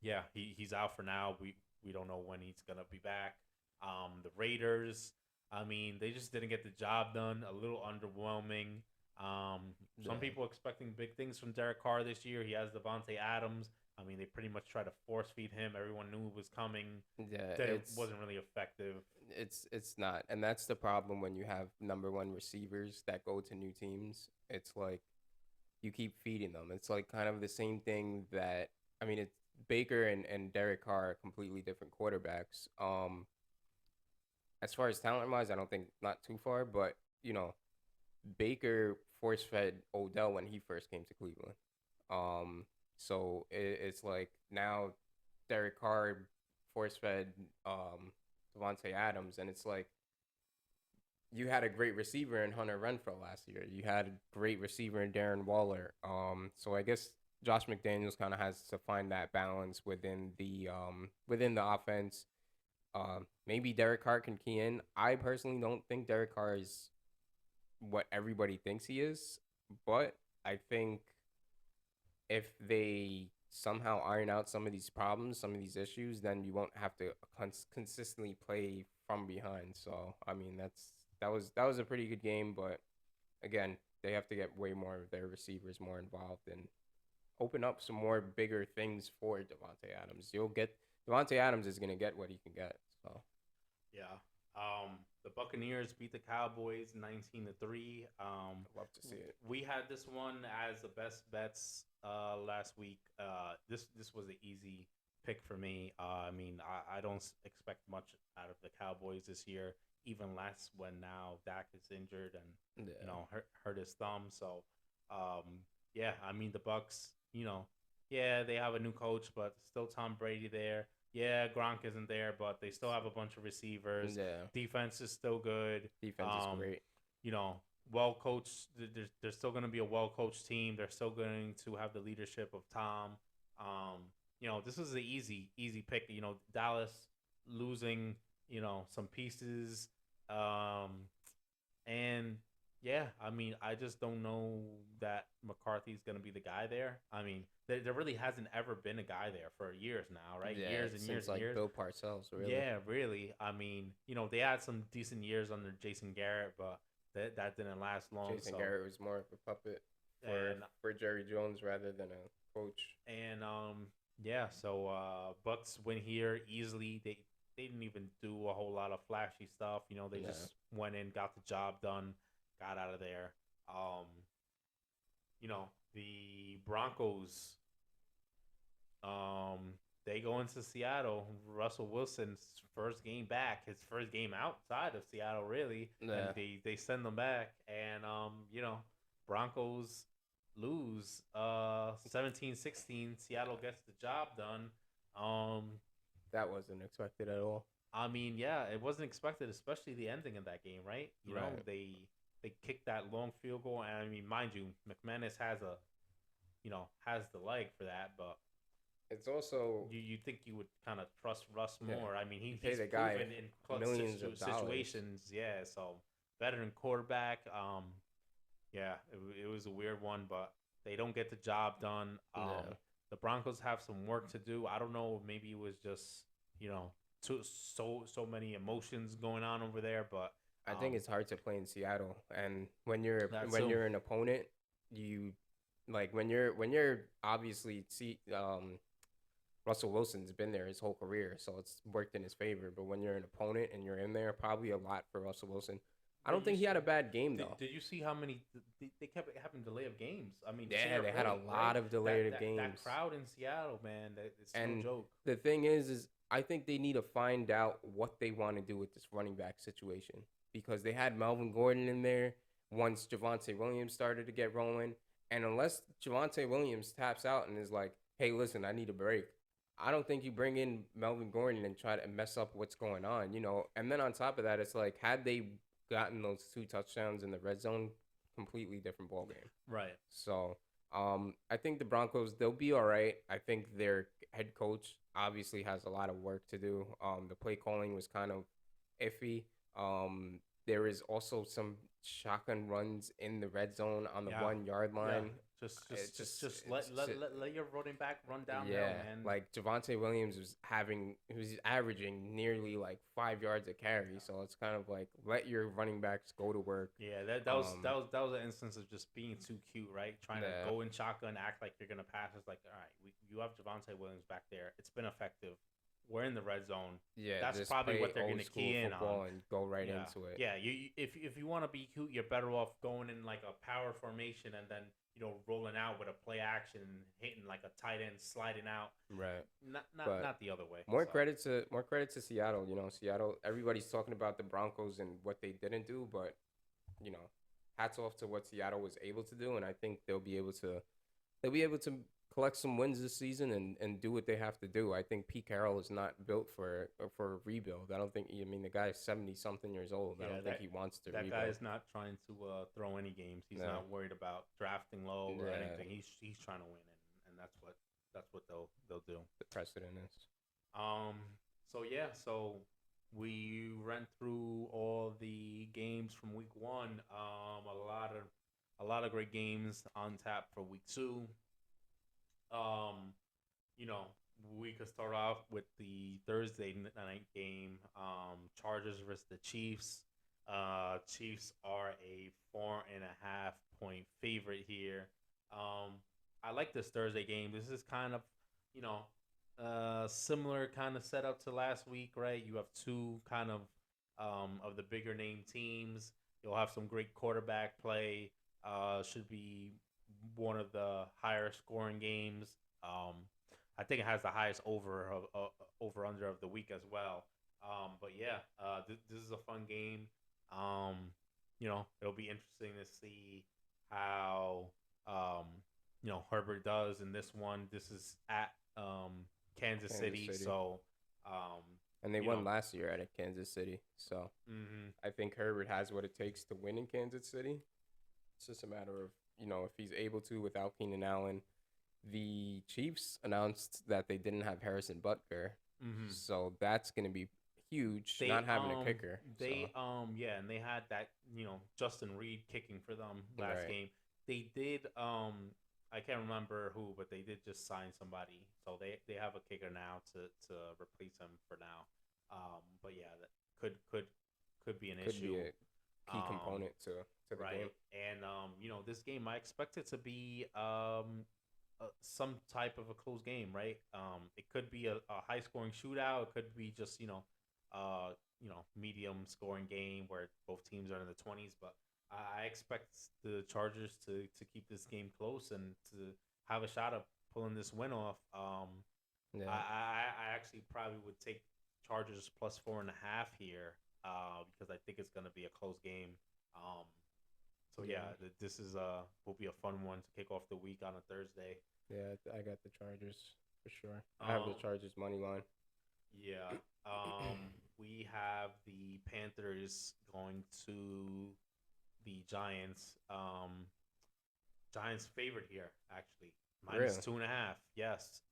Speaker 1: yeah, he's out for now. We don't know when he's gonna be back. The Raiders, I mean, they just didn't get the job done. A little underwhelming. Some people expecting big things from Derek Carr this year. He has Devontae Adams. I mean, they pretty much tried to force feed him. Everyone knew it was coming.
Speaker 2: Yeah,
Speaker 1: it wasn't really effective.
Speaker 2: It's not, and that's the problem when you have number one receivers that go to new teams. It's like you keep feeding them. It's like kind of the same thing that it's Baker and Derek Carr are completely different quarterbacks. As far as talent wise, I don't think not too far, but Baker force fed Odell when he first came to Cleveland. So it's like now Derek Carr force fed Devontae Adams, and it's like you had a great receiver in Hunter Renfrow last year. You had a great receiver in Darren Waller. So I guess Josh McDaniels kind of has to find that balance within the offense. Maybe Derek Carr can key in. I personally don't think Derek Carr is what everybody thinks he is, but I think if they somehow iron out some of these problems, some of these issues, then you won't have to consistently play from behind. So I mean, that was a pretty good game, but again, they have to get way more of their receivers more involved and open up some more bigger things for Devontae Adams. Devontae Adams is gonna get what he can get. So
Speaker 1: yeah. The Buccaneers beat the Cowboys 19-3.
Speaker 2: Love to see it.
Speaker 1: We had this one as the best bets last week. This was an easy pick for me. I mean, I don't expect much out of the Cowboys this year, even less when now Dak is injured and hurt his thumb. So yeah, I mean the Bucs. They have a new coach, but still Tom Brady there. Yeah, Gronk isn't there, but they still have a bunch of receivers.
Speaker 2: Yeah.
Speaker 1: Defense is still good.
Speaker 2: Defense is great.
Speaker 1: Well coached. There's still going to be a well coached team. They're still going to have the leadership of Tom. This is an easy pick. Dallas losing, some pieces. And yeah, I mean, I just don't know that McCarthy's going to be the guy there. I mean, there really hasn't ever been a guy there for years now, right?
Speaker 2: Yeah,
Speaker 1: years and years and years.
Speaker 2: Bill Parcells, really.
Speaker 1: Yeah, really. I mean, they had some decent years under Jason Garrett, but that didn't last long.
Speaker 2: Jason Garrett was more of a puppet for Jerry Jones rather than a coach.
Speaker 1: And so Bucks win here easily. They didn't even do a whole lot of flashy stuff. They just went in, got the job done, got out of there. The Broncos, they go into Seattle. Russell Wilson's first game back, his first game outside of Seattle, really.
Speaker 2: Yeah.
Speaker 1: And they send them back, and Broncos lose 17-16. Seattle gets the job done.
Speaker 2: That wasn't expected at all.
Speaker 1: I mean, yeah, it wasn't expected, especially the ending of that game, right? They kicked that long field goal, and I mean, mind you, McManus has the leg for that, but
Speaker 2: it's also
Speaker 1: you think you would kind of trust Russ more. I mean, he's
Speaker 2: the guy
Speaker 1: proven in clutch situations. Yeah, so veteran quarterback. It was a weird one, but they don't get the job done. The Broncos have some work to do. I don't know, maybe it was just so many emotions going on over there, but
Speaker 2: I think it's hard to play in Seattle, and when you're an opponent, you when you're obviously Russell Wilson's been there his whole career, so it's worked in his favor. But when you're an opponent and you're in there, probably a lot for Russell Wilson. I don't think he had a bad game though.
Speaker 1: Did you see how many they kept having delay of games? I mean, to
Speaker 2: Yeah,
Speaker 1: your
Speaker 2: they had a
Speaker 1: point, right?
Speaker 2: lot of delayed
Speaker 1: That
Speaker 2: games.
Speaker 1: crowd in Seattle, man, it's no
Speaker 2: And
Speaker 1: joke.
Speaker 2: the thing is I think they need to find out what they want to do with this running back situation because they had Melvin Gordon in there once Javonte Williams started to get rolling. And unless Javonte Williams taps out and is like, hey, listen, I need a break, I don't think you bring in Melvin Gordon and try to mess up what's going on, you know. And then on top of that, it's like, had they gotten those 2 touchdowns in the red zone, completely different ball game.
Speaker 1: Right.
Speaker 2: So I think the Broncos, they'll be all right. I think their head coach obviously has a lot of work to do. The play calling was kind of iffy. There is also some shotgun runs in the red zone on the 1 yard line.
Speaker 1: Just let your running back run down there, man.
Speaker 2: Like Javonte Williams was averaging nearly like 5 yards a carry, so it's kind of like let your running backs go to work.
Speaker 1: Yeah, that was an instance of just being too cute, right? Trying to go in shotgun, act like you're gonna pass. It's like, all right, you have Javonte Williams back there. It's been effective. We're in the red zone.
Speaker 2: Yeah,
Speaker 1: that's probably what they're gonna key in on
Speaker 2: and go right into it.
Speaker 1: Yeah, if you want to be cute, you're better off going in like a power formation and then rolling out with a play action, hitting like a tight end, sliding out.
Speaker 2: Right.
Speaker 1: Not the other way.
Speaker 2: More credit to Seattle. You know, Seattle. Everybody's talking about the Broncos and what they didn't do, but hats off to what Seattle was able to do, and I think they'll be able to collect some wins this season and do what they have to do. I think Pete Carroll is not built for a rebuild. I don't think. I mean, the guy's 70-something years old. I don't think he wants to.
Speaker 1: That guy is not trying to throw any games. He's not worried about drafting low or anything. He's trying to win, and that's what they'll do.
Speaker 2: The precedent is.
Speaker 1: So we ran through all the games from week 1. A lot of great games on tap for week 2. We could start off with the Thursday night game. Chargers versus the Chiefs. Chiefs are a 4.5 point favorite here. I like this Thursday game. This is kind of, similar kind of setup to last week, right? You have 2 kind of the bigger name teams. You'll have some great quarterback play. Should be one of the higher scoring games. I think it has the highest over under of the week as well. But yeah, this is a fun game. It'll be interesting to see how Herbert does in this one. This is at Kansas City. So
Speaker 2: and they won last year at Kansas City. So I think Herbert has what it takes to win in Kansas City. It's just a matter of if he's able to without Keenan Allen. The Chiefs announced that they didn't have Harrison Butker, so that's going to be huge. Not having a kicker.
Speaker 1: And they had that Justin Reed kicking for them last game. They did I can't remember who, but they did just sign somebody, so they have a kicker now to replace him for now. But yeah, that could be an issue.
Speaker 2: Could be a key component to the game.
Speaker 1: And this game I expect it to be some type of a close game, right? It could be a high scoring shootout. It could be just medium scoring game where both teams are in the 20s. But I expect the Chargers to keep this game close and to have a shot of pulling this win off. I actually probably would take Chargers plus 4.5 here because I think it's going to be a close game. This is will be a fun one to kick off the week on a Thursday.
Speaker 2: Yeah, I got the Chargers for sure. I have the Chargers money line.
Speaker 1: Yeah. We have the Panthers going to the Giants. Giants favored here, actually. Minus 2.5. Yes.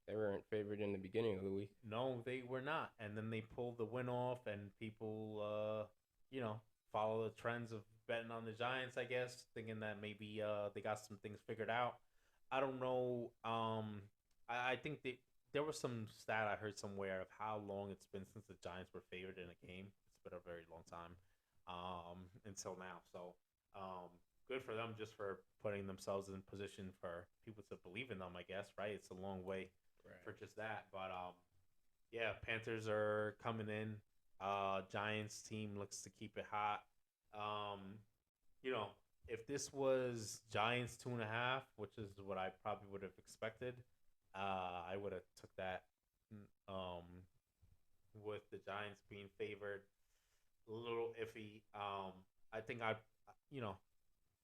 Speaker 2: They weren't favored in the beginning of the week.
Speaker 1: No, they were not. And then they pulled the win off, and people, follow the trends of betting on the Giants, I guess, thinking that maybe they got some things figured out. I don't know. I think there was some stat I heard somewhere of how long it's been since the Giants were favored in a game. It's been a very long time until now. So good for them just for putting themselves in position for people to believe in them, I guess, right? It's a long way for just that. But, Panthers are coming in. Giants team looks to keep it hot. Um, you know, if this was Giants 2.5, which is what I probably would have expected, I would have took that. Um, with the Giants being favored, a little iffy. I think you know,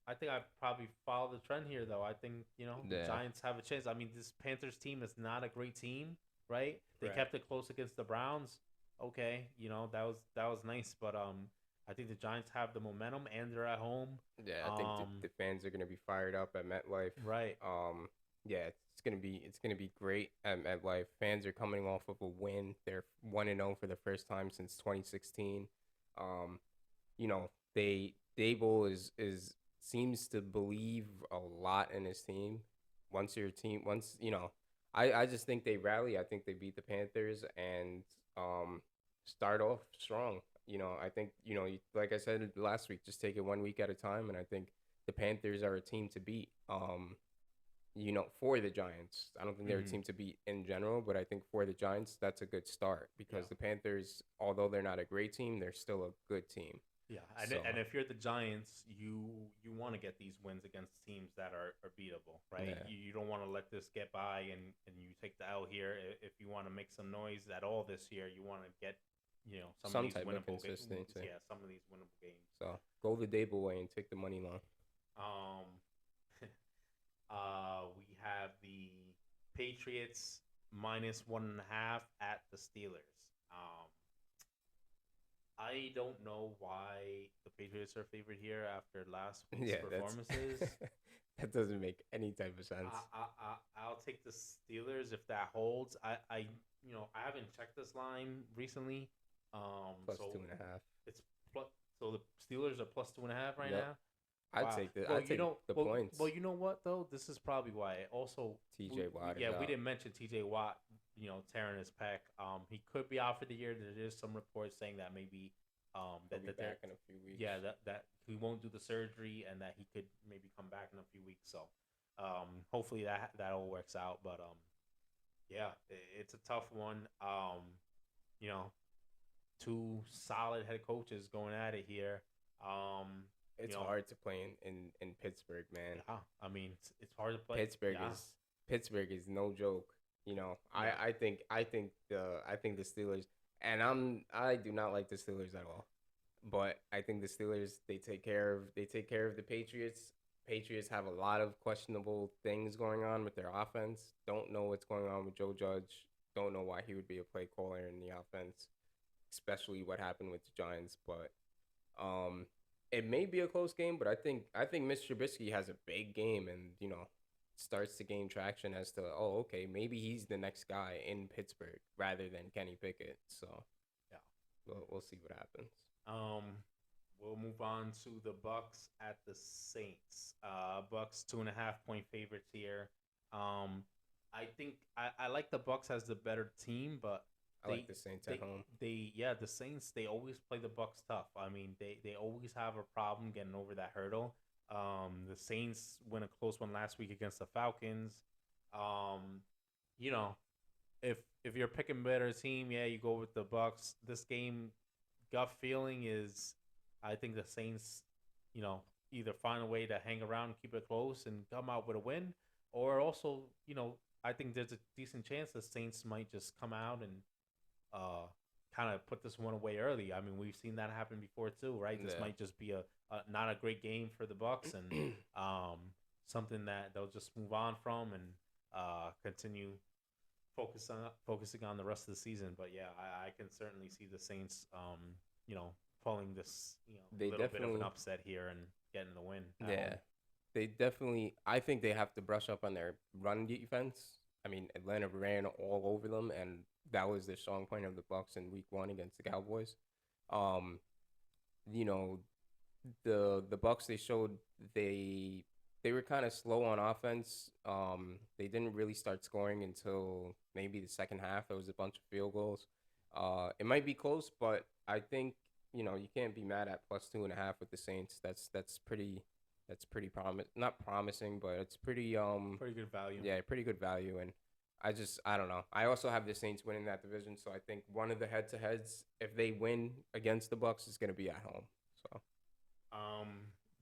Speaker 1: I think I probably follow the trend here, though. I think the
Speaker 2: Yeah.
Speaker 1: Giants have a chance. I mean, this Panthers team is not a great team, right? They
Speaker 2: Right.
Speaker 1: kept it close against the Browns. Okay, that was nice, but I think the Giants have the momentum and they're at home.
Speaker 2: Yeah, I think
Speaker 1: Um,
Speaker 2: the fans are gonna be fired up at MetLife.
Speaker 1: right.
Speaker 2: Yeah, it's gonna be great at MetLife. Fans are coming off of a win. They're 1-0 for the first time since 2016. Um, they Dable is seems to believe a lot in his team. Once I just think they rally. I think they beat the Panthers and um start off strong. I think like I said last week, just take it 1 week at a time, and I think the Panthers are a team to beat. For the Giants, I don't think they're a
Speaker 1: Mm-hmm.
Speaker 2: team to beat in general, but I think for the Giants, that's a good start
Speaker 1: Yeah.
Speaker 2: because the Panthers, although they're not a great team, they're still a good team.
Speaker 1: Yeah,
Speaker 2: So
Speaker 1: and if you're the Giants, you want to get these wins against teams that are beatable, right?
Speaker 2: yeah,
Speaker 1: You don't want to let this get by and you take the L here. If you want to make some noise at all this year, you want to get some of
Speaker 2: some
Speaker 1: these
Speaker 2: type of
Speaker 1: winnable games.
Speaker 2: consistency.
Speaker 1: Yeah, some of these winnable games.
Speaker 2: So go the Dable way and take the money line.
Speaker 1: Um, we have the Patriots -1.5 at the Steelers. I don't know why the Patriots are favored here after last week's
Speaker 2: Yeah, that's
Speaker 1: performances.
Speaker 2: that doesn't make any type of sense.
Speaker 1: I'll take the Steelers if that holds. I haven't checked this line recently.
Speaker 2: Plus
Speaker 1: So
Speaker 2: two and a half.
Speaker 1: it's plus, so the Steelers are +2.5 right
Speaker 2: Yep.
Speaker 1: now.
Speaker 2: I'd
Speaker 1: Wow.
Speaker 2: take the
Speaker 1: Well,
Speaker 2: I'd take the
Speaker 1: well,
Speaker 2: points.
Speaker 1: you know what though? This is probably why. Also,
Speaker 2: TJ Watt is
Speaker 1: yeah, we
Speaker 2: out.
Speaker 1: didn't mention T.J. Watt. Tearing his pec. He could be out for the year. There is some reports saying that maybe
Speaker 2: He'll be
Speaker 1: they're
Speaker 2: back in a few weeks.
Speaker 1: yeah that he won't do the surgery and that he could maybe come back in a few weeks. So, hopefully that all works out. But yeah, it's a tough one. You know, two solid head coaches going at it here. Um, you
Speaker 2: It's
Speaker 1: know,
Speaker 2: hard to play in Pittsburgh, man.
Speaker 1: yeah. I mean, it's hard to play.
Speaker 2: Pittsburgh
Speaker 1: Yeah,
Speaker 2: is Pittsburgh is no joke. I
Speaker 1: yeah.
Speaker 2: I think I think the Steelers, and I do not like the Steelers at all. But I think the Steelers, they take care of the Patriots. Patriots have a lot of questionable things going on with their offense. Don't know what's going on with Joe Judge. Don't know why he would be a play caller in the offense, especially what happened with the Giants. But um, it may be a close game, but I think Mr. Trubisky has a big game, and starts to gain traction as to, oh, okay, maybe he's the next guy in Pittsburgh rather than Kenny Pickett. So
Speaker 1: Yeah.
Speaker 2: we'll see what happens.
Speaker 1: Um, we'll move on to the Bucks at the Saints. Bucks 2.5 point favorites here. Um, I think I like the Bucks as the better team, but
Speaker 2: I like
Speaker 1: they
Speaker 2: the Saints at
Speaker 1: they
Speaker 2: home.
Speaker 1: the Saints they always play the Bucks tough. I mean they always have a problem getting over that hurdle. The Saints win a close one last week against the Falcons. Um, you know if you're picking better team, yeah, you go with the Bucks. This game, gut feeling is, I think the Saints, you know, either find a way to hang around, keep it close, and come out with a win, or also, I think there's a decent chance the Saints might just come out and uh kind of put this one away early. I mean, we've seen that happen before too, right? This
Speaker 2: Yeah.
Speaker 1: might just be a not a great game for the Bucks and um something that they'll just move on from and continue focusing on the rest of the season. But yeah, I can certainly see the Saints, pulling this,
Speaker 2: they
Speaker 1: little bit of an
Speaker 2: definitely,
Speaker 1: upset here and getting the win at
Speaker 2: yeah,
Speaker 1: home.
Speaker 2: they definitely. I think they have to brush up on their run defense. I mean, Atlanta ran all over them, and that was their strong point of the Bucks in Week 1 against the Cowboys. Um, you know, the Bucks, they showed they they were kind of slow on offense. They didn't really start scoring until maybe the second half. It was a bunch of field goals. It might be close, but I think you can't be mad at +2.5 with the Saints. That's pretty not promising, but it's pretty
Speaker 1: Pretty good value.
Speaker 2: yeah, pretty good value. And I don't know. I also have the Saints winning that division, so I think one of the head to heads, if they win against the Bucks, is going to be at home. So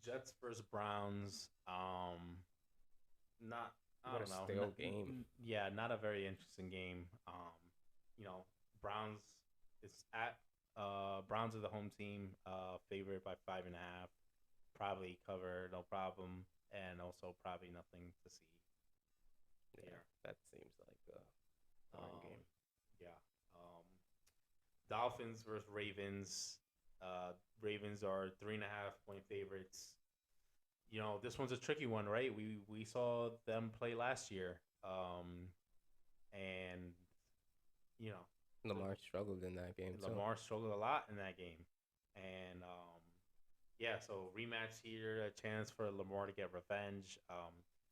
Speaker 1: Jets versus Browns. Not I
Speaker 2: What a
Speaker 1: don't know.
Speaker 2: stale game.
Speaker 1: Yeah, not a very interesting game. You know, Browns is at Browns are the home team. Favorite by 5.5. Probably cover, no problem, and also probably nothing to see
Speaker 2: Yeah,
Speaker 1: here.
Speaker 2: that seems like a boring
Speaker 1: Um,
Speaker 2: game.
Speaker 1: yeah. Um, Dolphins versus Ravens. Ravens are 3.5 point favorites. This one's a tricky one, right? We saw them play last year, and you know,
Speaker 2: Lamar struggled in that game too.
Speaker 1: Lamar struggled a lot in that game, and yeah, so rematch here, a chance for Lamar to get revenge.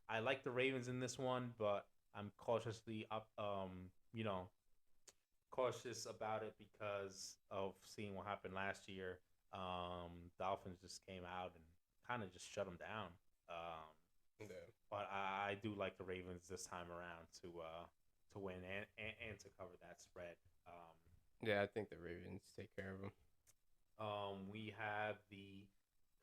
Speaker 1: I like the Ravens in this one, but I'm cautiously up, cautious about it because of seeing what happened last year. Dolphins just came out and kind of just shut them down. Um,
Speaker 2: Yeah.
Speaker 1: but I do like the Ravens this time around to win and to cover that spread.
Speaker 2: Yeah, I think the Ravens take care of them.
Speaker 1: We have the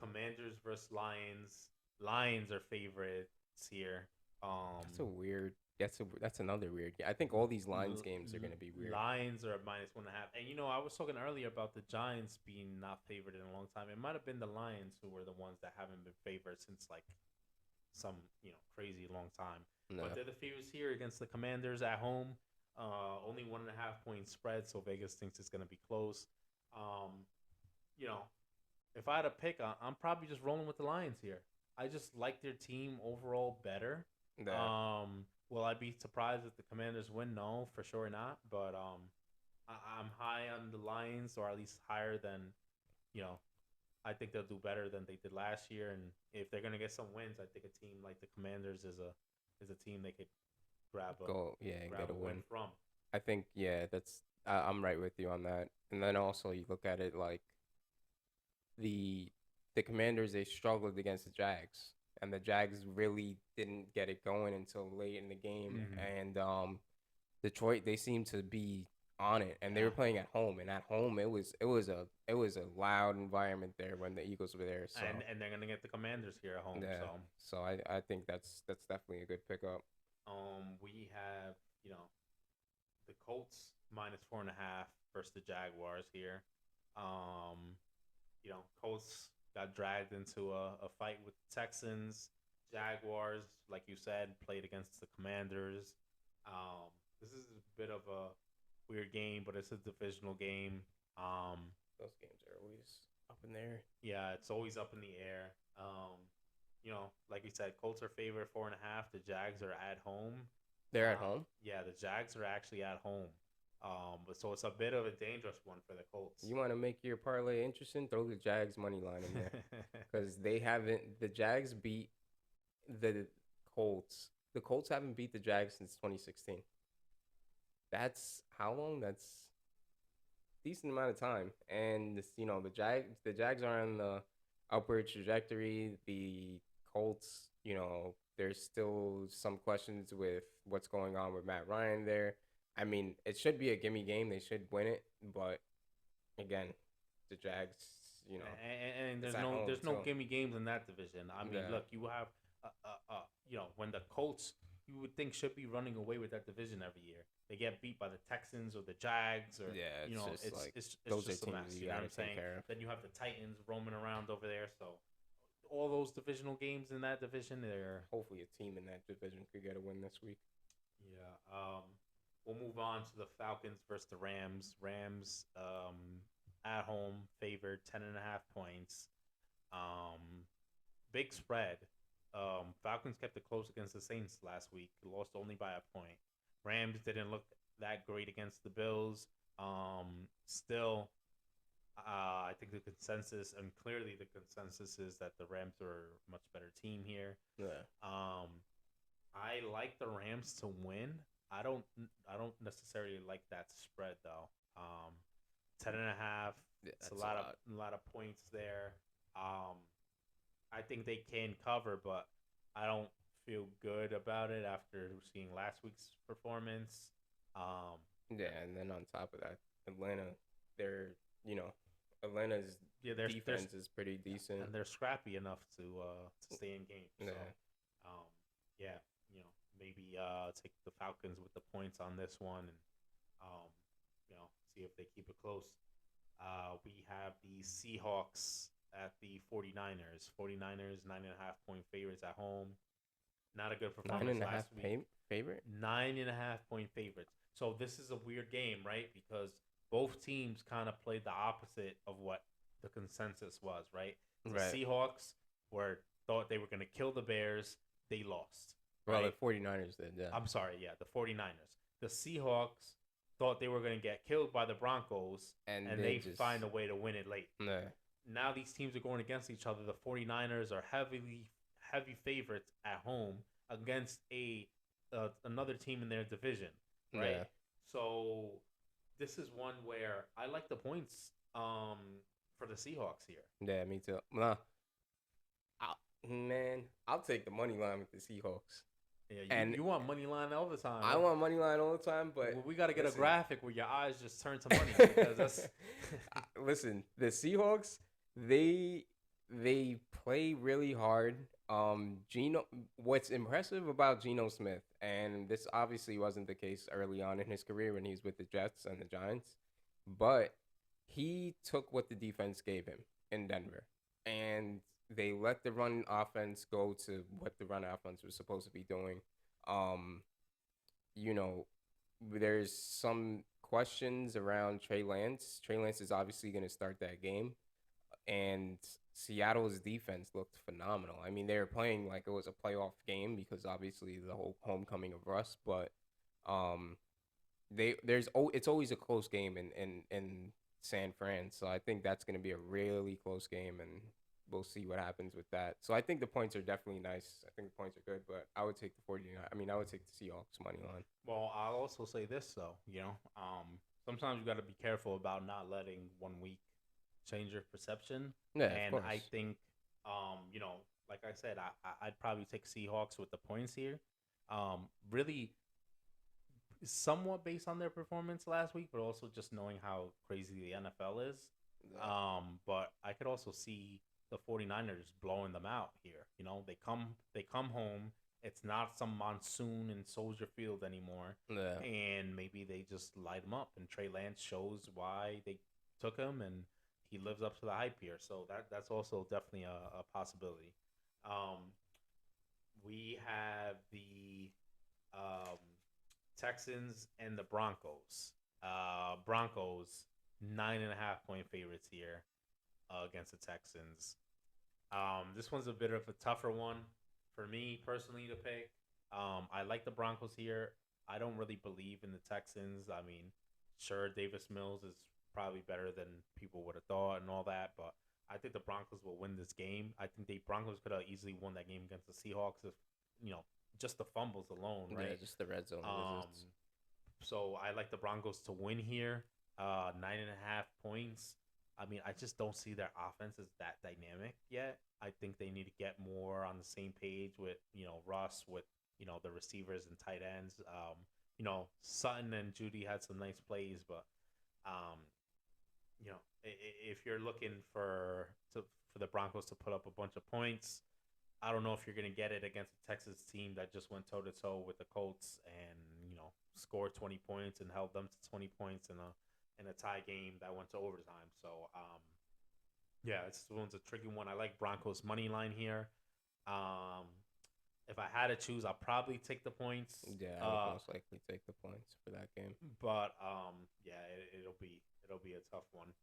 Speaker 1: Commanders versus Lions. Lions are favorites here.
Speaker 2: That's a weird. That's another weird game. I think all these Lions
Speaker 1: L-
Speaker 2: games are gonna be weird.
Speaker 1: Lions are at -1.5. And I was talking earlier about the Giants being not favored in a long time. It might have been the Lions who were the ones that haven't been favored since like some crazy long time.
Speaker 2: No,
Speaker 1: But they're the favorites here against the Commanders at home. Only 1.5 point spread, so Vegas thinks it's gonna be close. Um, you know, if I had to pick, I'm probably just rolling with the Lions here. I just like their team overall better.
Speaker 2: the
Speaker 1: Will I be surprised if the Commanders win? No, for sure not. But I'm high on the Lions, or at least higher than you know. I think they'll do better than they did last year, and if they're gonna get some wins, I think a team like the Commanders is a team they could grab a
Speaker 2: go yeah and
Speaker 1: grab
Speaker 2: get a
Speaker 1: a win
Speaker 2: win.
Speaker 1: from.
Speaker 2: I think yeah, I'm right with you on that. And then also you look at it like the the Commanders they struggled against the Jags, and the Jags really didn't get it going until late in the game.
Speaker 1: Mm-hmm.
Speaker 2: And Detroit they seemed to be on it, and they were
Speaker 1: Yeah,
Speaker 2: playing at home. And at home it was a loud environment there when the Eagles were there. So
Speaker 1: and they're gonna get the Commanders here at home.
Speaker 2: yeah,
Speaker 1: So
Speaker 2: so I think that's definitely a good pickup.
Speaker 1: we have the Colts -4.5 versus the Jaguars here. Um, Colts got dragged into a fight with the Texans. Jaguars, like you said, played against the Commanders. This is a bit of a weird game, but it's a divisional game. Um,
Speaker 2: Those games are always up in there.
Speaker 1: yeah, it's always up in the air. Like you said, Colts are favored 4.5. The Jags are at home.
Speaker 2: They're at home.
Speaker 1: Yeah, the Jags are actually at home. But so it's a bit of a dangerous one for the Colts.
Speaker 2: You want to make your parlay interesting? Throw the Jags money line in there because they haven't. The Jags beat the Colts. The Colts haven't beat the Jags since 2016. That's how long? That's decent amount of time. And the Jags are on the upward trajectory. The Colts, there's still some questions with what's going on with Matt Ryan there. I mean, it should be a gimme game. They should win it, but again, the Jags, you know,
Speaker 1: and
Speaker 2: it's
Speaker 1: there's
Speaker 2: at
Speaker 1: no
Speaker 2: home
Speaker 1: there's no
Speaker 2: too.
Speaker 1: gimme games in that division. I mean,
Speaker 2: Yeah,
Speaker 1: look, you have when the Colts you would think should be running away with that division every year. They get beat by the Texans or the Jags or
Speaker 2: yeah, it's just like
Speaker 1: it's
Speaker 2: those are
Speaker 1: just a
Speaker 2: teams
Speaker 1: mess.
Speaker 2: you
Speaker 1: You know
Speaker 2: got
Speaker 1: what
Speaker 2: to
Speaker 1: I'm
Speaker 2: take
Speaker 1: saying?
Speaker 2: care of.
Speaker 1: Then you have the Titans roaming around over there. So all those divisional games in that division, they're
Speaker 2: Hopefully, a team in that division could get a win this week.
Speaker 1: yeah. We'll move on to the Falcons versus the Rams. Rams at home favored 10.5 points. Um, Big spread. Falcons kept it close against the Saints last week. Lost only by a point. Rams didn't look that great against the Bills. Still, I think the consensus, and clearly the consensus, is that the Rams are a much better team here.
Speaker 2: Yeah,
Speaker 1: Um, I like the Rams to win. I don't. I don't necessarily like that spread though. 10.5.
Speaker 2: yeah,
Speaker 1: It's a
Speaker 2: that's a
Speaker 1: lot of
Speaker 2: lot.
Speaker 1: points there. Um, I think they can cover, but I don't feel good about it after seeing last week's performance. Um,
Speaker 2: Yeah, and then on top of that, Atlanta, they're you know Atlanta's
Speaker 1: Yeah, they're
Speaker 2: defense is pretty decent.
Speaker 1: and they're scrappy enough to stay in games. So,
Speaker 2: Yeah.
Speaker 1: um, yeah, maybe take the Falcons with the points on this one, and um, see if they keep it close. We have the Seahawks at the 49ers. 49ers 9.5 point favorites at home. Not a good
Speaker 2: Nine
Speaker 1: performance
Speaker 2: and a half
Speaker 1: last week.
Speaker 2: favorite.
Speaker 1: 9.5 point favorites. So this is a weird game, right? Because both teams kind of played the opposite of what the consensus was, right? The
Speaker 2: Right.
Speaker 1: Seahawks thought they were going to kill the Bears. They lost.
Speaker 2: Well,
Speaker 1: Right?
Speaker 2: the 49ers did, yeah.
Speaker 1: I'm sorry, yeah, the 49ers. The Seahawks thought they were going to get killed by the Broncos, and they
Speaker 2: just
Speaker 1: find a way to win it late.
Speaker 2: Yeah.
Speaker 1: Now these teams are going against each other. The 49ers are heavy favorites at home against another team in their division, right?
Speaker 2: Yeah.
Speaker 1: So this is one where I like the points for the Seahawks here.
Speaker 2: Yeah, me too. Nah, man, I'll take the money line with the Seahawks.
Speaker 1: Yeah, you want money line all the time.
Speaker 2: I want money line all the time, but
Speaker 1: we got to get a graphic where your eyes just turn to money because that's.
Speaker 2: Listen, the Seahawks, they play really hard. What's impressive about Geno Smith, and this obviously wasn't the case early on in his career when he was with the Jets and the Giants, but he took what the defense gave him in Denver, and they let the run offense go to what the run offense was supposed to be doing. There's some questions around Trey Lance. Trey Lance is obviously going to start that game, and Seattle's defense looked phenomenal. I mean, they were playing like it was a playoff game because obviously the whole homecoming of Russ, but it's always a close game in San Fran. So I think that's going to be a really close game, and we'll see what happens with that. So I think the points are definitely nice. I think the points are good, but I would take the 49. I mean, I would take the Seahawks money line.
Speaker 1: Well, I'll also say this though, sometimes you got to be careful about not letting 1 week change your perception.
Speaker 2: Yeah,
Speaker 1: and I think, like I said, I'd probably take Seahawks with the points here. Really, somewhat based on their performance last week, but also just knowing how crazy the NFL is. Yeah. But I could also see the 49ers blowing them out here. They come home. It's not some monsoon in Soldier Field anymore.
Speaker 2: Yeah.
Speaker 1: And maybe they just light them up, and Trey Lance shows why they took him, and he lives up to the hype here. So that's also definitely a possibility. We have the Texans and the Broncos. Broncos 9.5 point favorites here against the Texans. This one's a bit of a tougher one for me personally to pick. I like the Broncos here. I don't really believe in the Texans. I mean, sure, Davis Mills is probably better than people would have thought and all that, but I think the Broncos will win this game. I think the Broncos could have easily won that game against the Seahawks if, just the fumbles alone, right?
Speaker 2: Yeah, just the red zone visits.
Speaker 1: So I like the Broncos to win here. 9.5 points. I mean, I just don't see their offense as that dynamic yet. I think they need to get more on the same page with, Russ, with, the receivers and tight ends. Sutton and Judy had some nice plays, but, if you're looking for the Broncos to put up a bunch of points, I don't know if you're going to get it against a Texas team that just went toe-to-toe with the Colts and, scored 20 points and held them to 20 points in a tie game that went to overtime. So, this one's a tricky one. I like Broncos money line here. If I had to choose, I'll probably take the points.
Speaker 2: Yeah, I would most likely take the points for that game.
Speaker 1: But it'll be a tough one.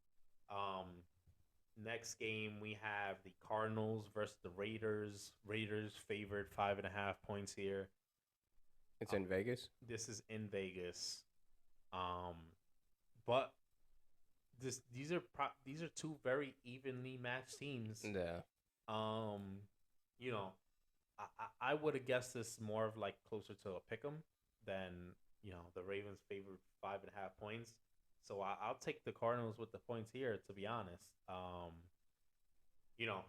Speaker 1: Next game we have the Cardinals versus the Raiders. Raiders favored 5.5 points here.
Speaker 2: It's in Vegas.
Speaker 1: This is in Vegas. But these are two very evenly matched teams.
Speaker 2: Yeah.
Speaker 1: I would have guessed this more of like closer to a pick'em than the Ravens favored 5.5 points. So I'll take the Cardinals with the points here. To be honest,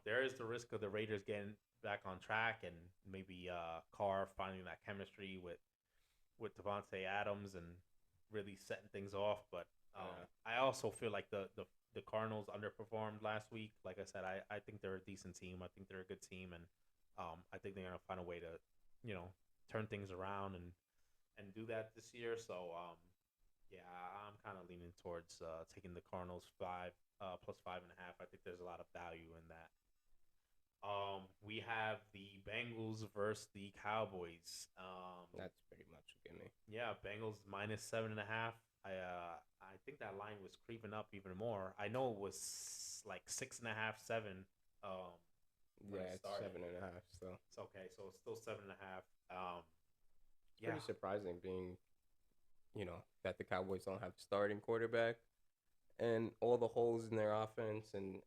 Speaker 1: there is the risk of the Raiders getting back on track and maybe Carr finding that chemistry with Devontae Adams and really setting things off. But I also feel like the the Cardinals underperformed last week. Like I said, I think they're a decent team. I think they're a good team, and I think they're gonna find a way to, turn things around and do that this year. So yeah, I'm kind of leaning towards taking the Cardinals plus 5.5. I think there's a lot of value in that. We have the Bengals versus the Cowboys.
Speaker 2: That's pretty much a gimme.
Speaker 1: Yeah, Bengals minus 7.5. I think that line was creeping up even more. I know it was like 6.5, 7. When
Speaker 2: Yeah,
Speaker 1: it
Speaker 2: it's
Speaker 1: started.
Speaker 2: 7.5 still.
Speaker 1: It's okay, so it's still 7.5.
Speaker 2: It's
Speaker 1: Yeah,
Speaker 2: pretty surprising being, that the Cowboys don't have a starting quarterback and all the holes in their offense and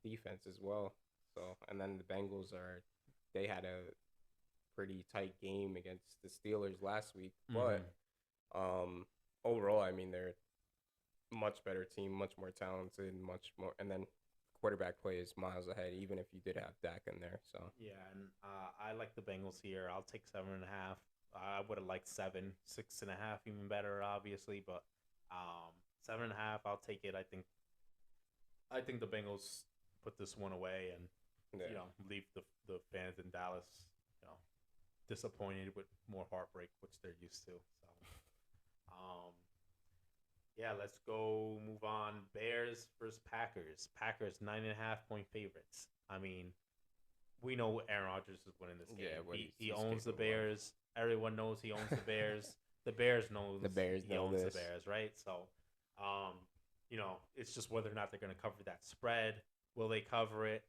Speaker 2: defense as well. So, and then the they had a pretty tight game against the Steelers last week, but um, overall, I mean, they're a much better team, much more talented, much more, and then quarterback play is miles ahead, even if you did have Dak in there. So,
Speaker 1: yeah, and I like the Bengals here. I'll take 7.5. I would have liked 7, 6.5, even better, obviously, but 7.5, I'll take it. I think the Bengals put this one away and
Speaker 2: yeah,
Speaker 1: leave the fans in Dallas, you know, disappointed with more heartbreak, which they're used to. So, um, yeah, let's go move on. Bears versus Packers. Packers 9.5 point favorites. I mean, we know Aaron Rodgers is winning this game.
Speaker 2: yeah, what
Speaker 1: He
Speaker 2: he's
Speaker 1: owns the
Speaker 2: capable of.
Speaker 1: Bears. Everyone knows he owns the Bears. The Bears knows
Speaker 2: The Bears
Speaker 1: he
Speaker 2: know
Speaker 1: owns the
Speaker 2: this.
Speaker 1: Bears, right? So, um, it's just whether or not they're going to cover that spread. Will they cover it?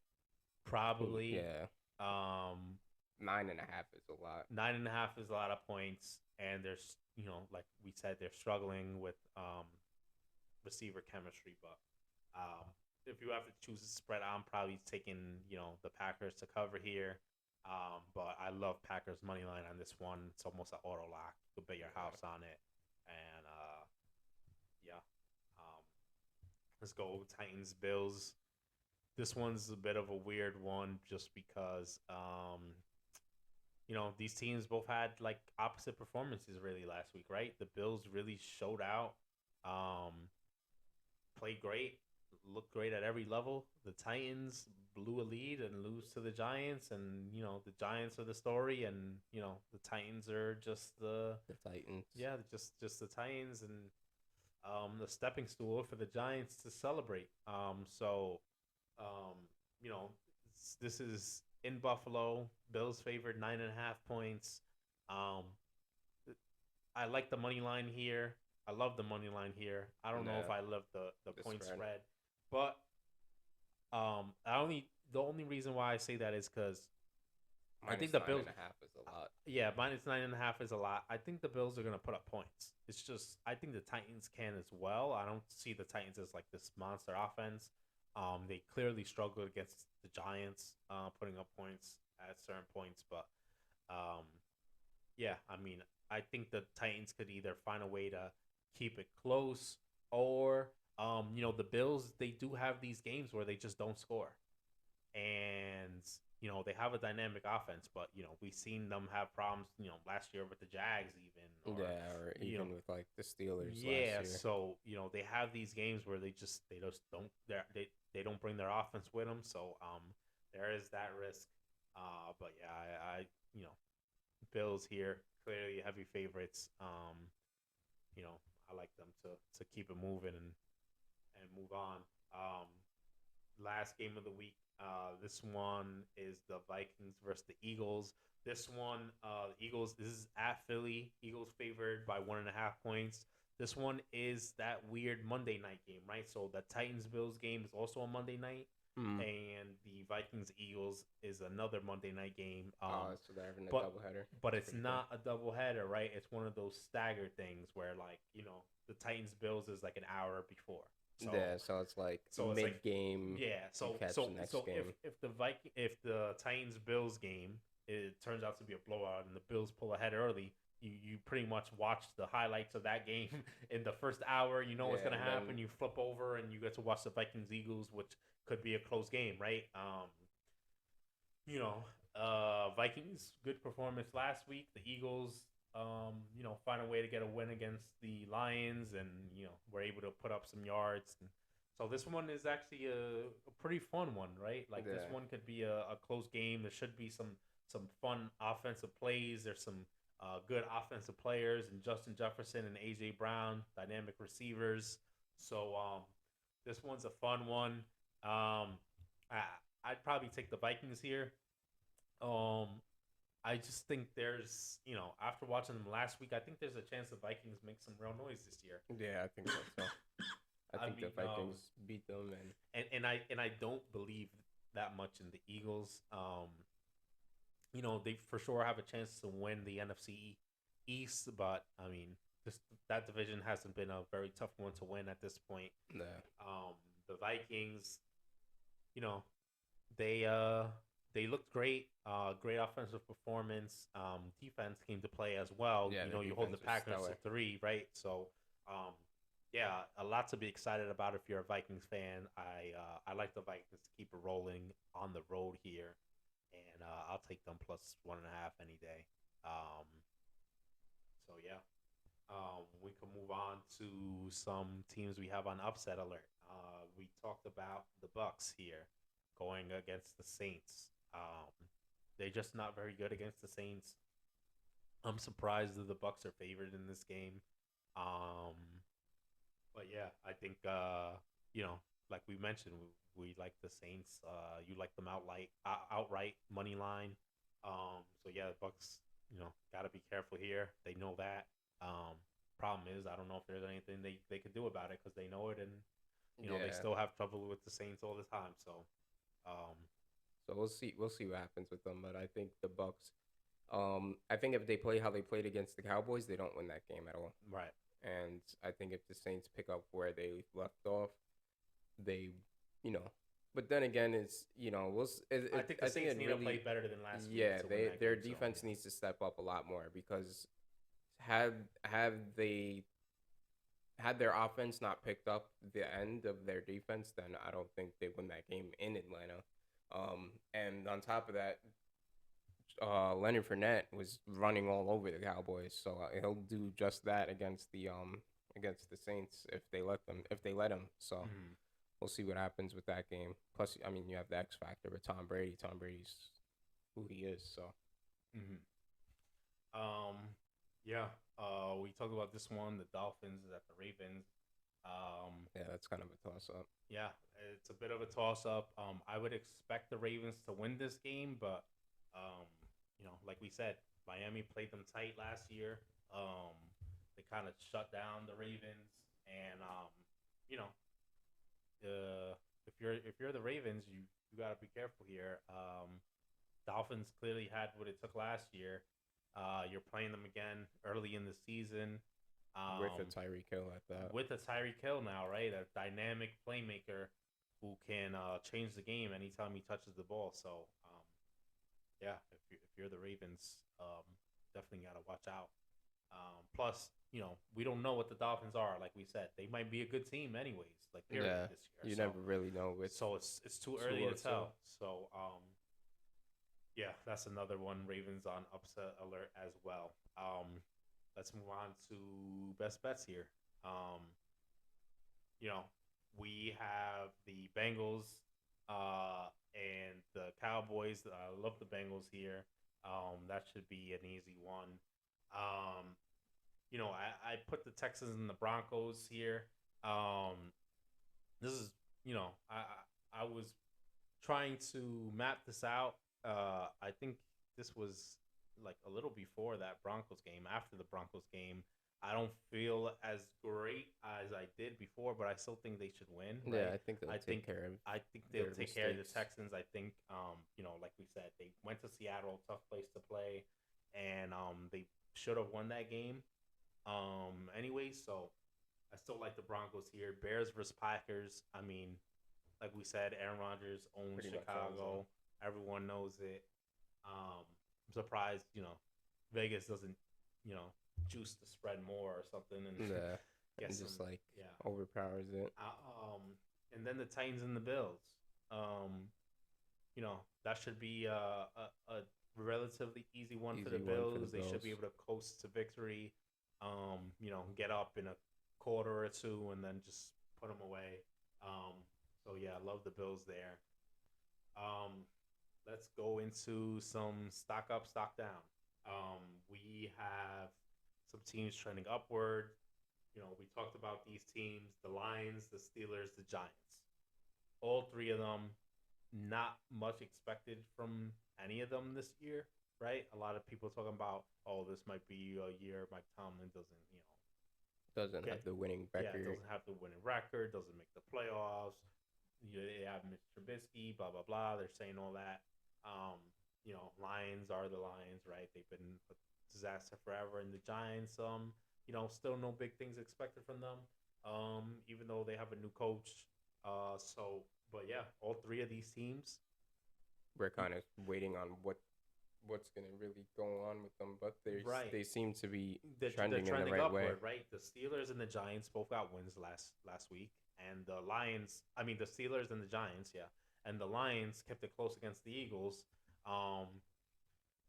Speaker 1: Probably.
Speaker 2: Yeah,
Speaker 1: Um,
Speaker 2: 9.5 is a lot.
Speaker 1: 9.5 is a lot of points, and there's like we said, they're struggling with receiver chemistry. But if you have to choose a spread, I'm probably taking the Packers to cover here. But I love Packers money line on this one. It's almost an auto lock. You could bet your house on it, and yeah. Um, let's go Titans Bills. This one's a bit of a weird one, just because these teams both had like opposite performances really last week, right? The Bills really showed out, um, played great, looked great at every level. The Titans blew a lead and lose to the Giants, and the Giants are the story, and the Titans are just
Speaker 2: The Titans.
Speaker 1: just the Titans, and the stepping stool for the Giants to celebrate. Um, this is in Buffalo. Bills favored 9.5 points. Um, I like the money line here. I love the money line here. I don't know if
Speaker 2: Yeah,
Speaker 1: I love the
Speaker 2: the
Speaker 1: point
Speaker 2: spread.
Speaker 1: spread, but the only reason why I say that is because I think
Speaker 2: Minus
Speaker 1: the
Speaker 2: nine
Speaker 1: Bills.
Speaker 2: and a half is a lot.
Speaker 1: Yeah, minus 9.5 is a lot. I think the Bills are gonna put up points. It's just I think the Titans can as well. I don't see the Titans as like this monster offense. They clearly struggled against the Giants, putting up points at certain points. But um, yeah, I mean, I think the Titans could either find a way to keep it close, or the Bills, they do have these games where they just don't score, and they have a dynamic offense, but we've seen them have problems. Last year with the Jags, even, or
Speaker 2: Yeah, or
Speaker 1: you know,
Speaker 2: even with like the Steelers last
Speaker 1: yeah.
Speaker 2: year.
Speaker 1: So they have these games where they just don't they don't bring their offense with them. So there is that risk. But yeah, I Bills here clearly heavy favorites. I like them to keep it moving and move on. Last game of the week. This one is the Vikings versus the Eagles. This one, the Eagles. This is at Philly. Eagles favored by 1.5 points. This one is that weird Monday night game, right? So the Titans Bills game is also a Monday night,
Speaker 2: Mm.
Speaker 1: and the Vikings Eagles is another Monday night game.
Speaker 2: So they're having a
Speaker 1: But
Speaker 2: doubleheader.
Speaker 1: but
Speaker 2: That's
Speaker 1: it's
Speaker 2: pretty cool.
Speaker 1: not a doubleheader, right? It's one of those staggered things where like the Titans Bills is like an hour before. So
Speaker 2: Yeah, so it's like
Speaker 1: so it's like
Speaker 2: mid game.
Speaker 1: yeah.
Speaker 2: You
Speaker 1: So
Speaker 2: catch
Speaker 1: so
Speaker 2: the next
Speaker 1: so
Speaker 2: game.
Speaker 1: if the Titans Bills game it turns out to be a blowout and the Bills pull ahead early, you pretty much watch the highlights of that game in the first hour. You know what's
Speaker 2: Yeah,
Speaker 1: gonna
Speaker 2: and
Speaker 1: happen.
Speaker 2: then
Speaker 1: You flip over and you get to watch the Vikings Eagles, which could be a close game, right? You know, Vikings good performance last week. The Eagles, find a way to get a win against the Lions, and were able to put up some yards. And So this one is actually a pretty fun one, right? Like this
Speaker 2: Yeah.
Speaker 1: one could be a close game. There should be some fun offensive plays. There's some good offensive players and Justin Jefferson and AJ Brown, dynamic receivers. So this one's a fun one. I I'd probably take the Vikings here. Um, I just think there's after watching them last week, I think there's a chance the Vikings make some real noise this year.
Speaker 2: Yeah, I think so too. I
Speaker 1: I
Speaker 2: think the
Speaker 1: mean,
Speaker 2: Vikings beat them, and
Speaker 1: and I don't believe that much in the Eagles. They for sure have a chance to win the NFC East, but I mean, this that division hasn't been a very tough one to win at this point.
Speaker 2: yeah,
Speaker 1: Um, the Vikings, you know, they looked great. Great offensive performance. Defense came to play as well.
Speaker 2: yeah, their
Speaker 1: You hold the
Speaker 2: defense was
Speaker 1: Packers to
Speaker 2: stellar.
Speaker 1: 3, right? So, um, yeah, a lot to be excited about if you're a Vikings fan. I like the Vikings to keep it rolling on the road here, and I'll take them plus 1.5 any day. Um, so yeah, we can move on to some teams we have on upset alert. We talked about the Bucks here going against the Saints. They're just not very good against the Saints. I'm surprised that the Bucks are favored in this game. Um, but yeah, I think like we mentioned, we like the Saints. You like them outright money line. So yeah, the Bucks, got to be careful here. They know that. Um, Problem is, I don't know if there's anything they could do about it because they know it, and they
Speaker 2: Yeah.
Speaker 1: still have trouble with the Saints all the time. So, um,
Speaker 2: So we'll see what happens with them. But I think the Bucks. I think if they play how they played against the Cowboys, they don't win that game at all.
Speaker 1: right.
Speaker 2: And I think if the Saints pick up where they left off, they, you know. But then again, it's
Speaker 1: I think the
Speaker 2: I think
Speaker 1: Saints
Speaker 2: it
Speaker 1: need to play
Speaker 2: really,
Speaker 1: better than last week
Speaker 2: yeah,
Speaker 1: to win that
Speaker 2: their
Speaker 1: game. So
Speaker 2: defense
Speaker 1: yeah.
Speaker 2: needs to step up a lot more because have they had their offense not picked up the end of their defense, then I don't think they win that game in Atlanta. And on top of that, Leonard Fournette was running all over the Cowboys, so he'll do just that against the Saints if they let him. So
Speaker 1: Mhm.
Speaker 2: we'll see what happens with that game. Plus, I mean, you have the X factor with Tom Brady. Tom Brady's who he is. So
Speaker 1: Mhm. Um, yeah. We talked about this one. The Dolphins is at the Ravens. Um,
Speaker 2: yeah, that's kind of a toss up.
Speaker 1: yeah, it's a bit of a toss up. I would expect the Ravens to win this game, but um, like we said, Miami played them tight last year. Um, they kind of shut down the Ravens, and you know, if you're the Ravens, you got to be careful here. Dolphins clearly had what it took last year. You're playing them again early in the season.
Speaker 2: With a
Speaker 1: Um,
Speaker 2: Tyreek Hill at that.
Speaker 1: with a Tyreek Hill now, right? A dynamic playmaker who can change the game anytime he touches the ball. So, yeah, if you're the Ravens, definitely got to watch out. Plus, we don't know what the Dolphins are. Like we said, they might be a good team, anyways. Like period
Speaker 2: Yeah,
Speaker 1: this year.
Speaker 2: you
Speaker 1: So,
Speaker 2: never really know with
Speaker 1: so it's too early to
Speaker 2: 2 or 2.
Speaker 1: tell. So, yeah, that's another one. Ravens on upset alert as well. Let's move on to best bets here. Um, you know, we have the Bengals and the Cowboys. I love the Bengals here. That should be an easy one. Um, I put the Texans and the Broncos here. This is, I was trying to map this out. I think this was like a little before that Broncos game. After the Broncos game, I don't feel as great as I did before, but I still think they should win.
Speaker 2: Yeah,
Speaker 1: Right?
Speaker 2: I think they'll
Speaker 1: I
Speaker 2: take
Speaker 1: think
Speaker 2: care of
Speaker 1: I think they'll
Speaker 2: their
Speaker 1: take care of the
Speaker 2: mistakes.
Speaker 1: Texans. I think like we said, they went to Seattle, tough place to play, and they should have won that game. Anyway, so I still like the Broncos here. Bears versus Packers. I mean, like we said, Aaron Rodgers owns
Speaker 2: Pretty much owns them.
Speaker 1: Chicago. Everyone knows it. I'm surprised, Vegas doesn't, you know, juice the spread more or something and
Speaker 2: Yeah,
Speaker 1: get
Speaker 2: and
Speaker 1: some,
Speaker 2: just like
Speaker 1: yeah.
Speaker 2: overpowers it.
Speaker 1: And then the Titans and the Bills. Um, that should be a relatively easy one for the
Speaker 2: Easy one for the
Speaker 1: Bills. They should be
Speaker 2: Bills.
Speaker 1: able to coast to victory. Get up in a quarter or two and then just put them away. Um, so yeah, I love the Bills there. Um, let's go into some stock up, stock down. We have some teams trending upward. We talked about these teams: the Lions, the Steelers, the Giants. All three of them, not much expected from any of them this year, right? A lot of people talking about, oh, this might be a year Mike Tomlin doesn't,
Speaker 2: Doesn't have
Speaker 1: get,
Speaker 2: the winning
Speaker 1: yeah,
Speaker 2: record.
Speaker 1: doesn't have the winning record, doesn't make the playoffs. They have Mitch Trubisky, blah blah blah. They're saying all that. Um, Lions are the Lions, right? They've been a disaster forever, and the Giants, still no big things expected from them. Even though they have a new coach. But yeah, all three of these teams,
Speaker 2: We're kind of waiting on what's gonna really go on with them, but
Speaker 1: right?
Speaker 2: they seem to be
Speaker 1: They're
Speaker 2: trending in the
Speaker 1: trending
Speaker 2: right way.
Speaker 1: upward, right? The Steelers and the Giants both got wins last week, and the Lions. I mean, the Steelers and the Giants, yeah, and the Lions kept it close against the Eagles, um,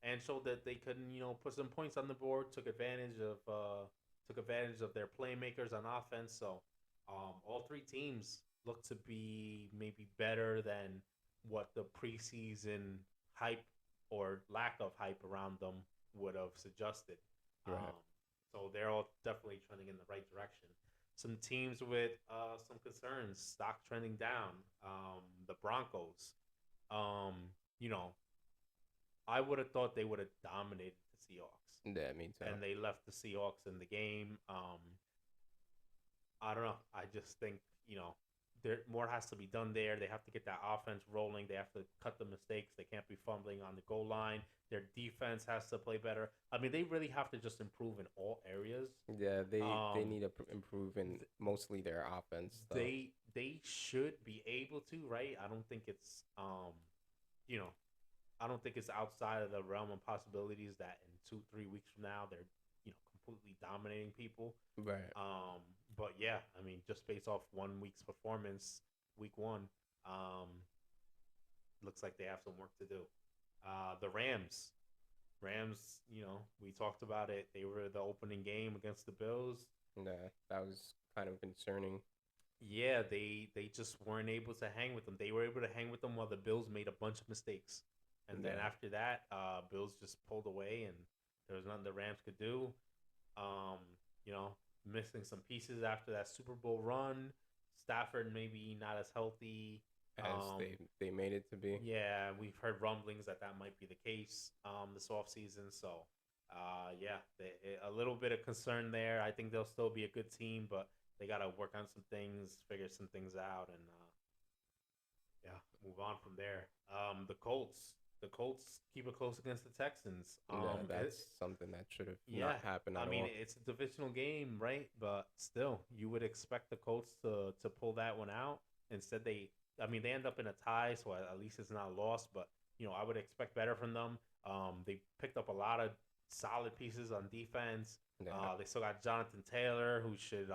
Speaker 1: and showed that they couldn't, put some points on the board. Took advantage of their playmakers on offense. So, all three teams look to be maybe better than what the preseason hype or lack of hype around them would have suggested.
Speaker 2: Right.
Speaker 1: So they're all definitely trending in the right direction. Some teams with some concerns, stock trending down. The Broncos. Um, you know, I would have thought they would have dominated the Seahawks,
Speaker 2: Yeah, me too.
Speaker 1: and they left the Seahawks in the game. I don't know. I just think there more has to be done there. They have to get that offense rolling. They have to cut the mistakes. They can't be fumbling on the goal line. Their defense has to play better. I mean, they really have to just improve in all areas.
Speaker 2: Yeah, they
Speaker 1: Um,
Speaker 2: need to improve in mostly their offense though.
Speaker 1: they should be able to, right? I don't think it's you know, I don't think it's outside of the realm of possibilities that in 2-3 weeks from now they're completely dominating people.
Speaker 2: Right.
Speaker 1: Um, but yeah, I mean, just based off 1 week's performance, week one, um, looks like they have some work to do. The Rams, we talked about it. They were the opening game against the Bills.
Speaker 2: Yeah, that was kind of concerning.
Speaker 1: Yeah, they just weren't able to hang with them. They were able to hang with them while the Bills made a bunch of mistakes. And then
Speaker 2: Yeah.
Speaker 1: after that, Bills just pulled away, and there was nothing the Rams could do. Um, you know, Missing some pieces after that Super Bowl run. Stafford maybe not as healthy.
Speaker 2: As they made it to be.
Speaker 1: Yeah, we've heard rumblings that might be the case this offseason. So, yeah, a little bit of concern there. I think they'll still be a good team, but they got to work on some things, figure some things out, and yeah, move on from there. The Colts keep it close against the Texans.
Speaker 2: Yeah, that's something that should have
Speaker 1: Yeah,
Speaker 2: not happened
Speaker 1: I
Speaker 2: at
Speaker 1: mean
Speaker 2: all.
Speaker 1: it's a divisional game, right? But still, you would expect the Colts to pull that one out. Instead, they end up in a tie, so at least it's not a loss. But I would expect better from them. They picked up a lot of solid pieces on defense.
Speaker 2: Yeah.
Speaker 1: They still got Jonathan Taylor, who should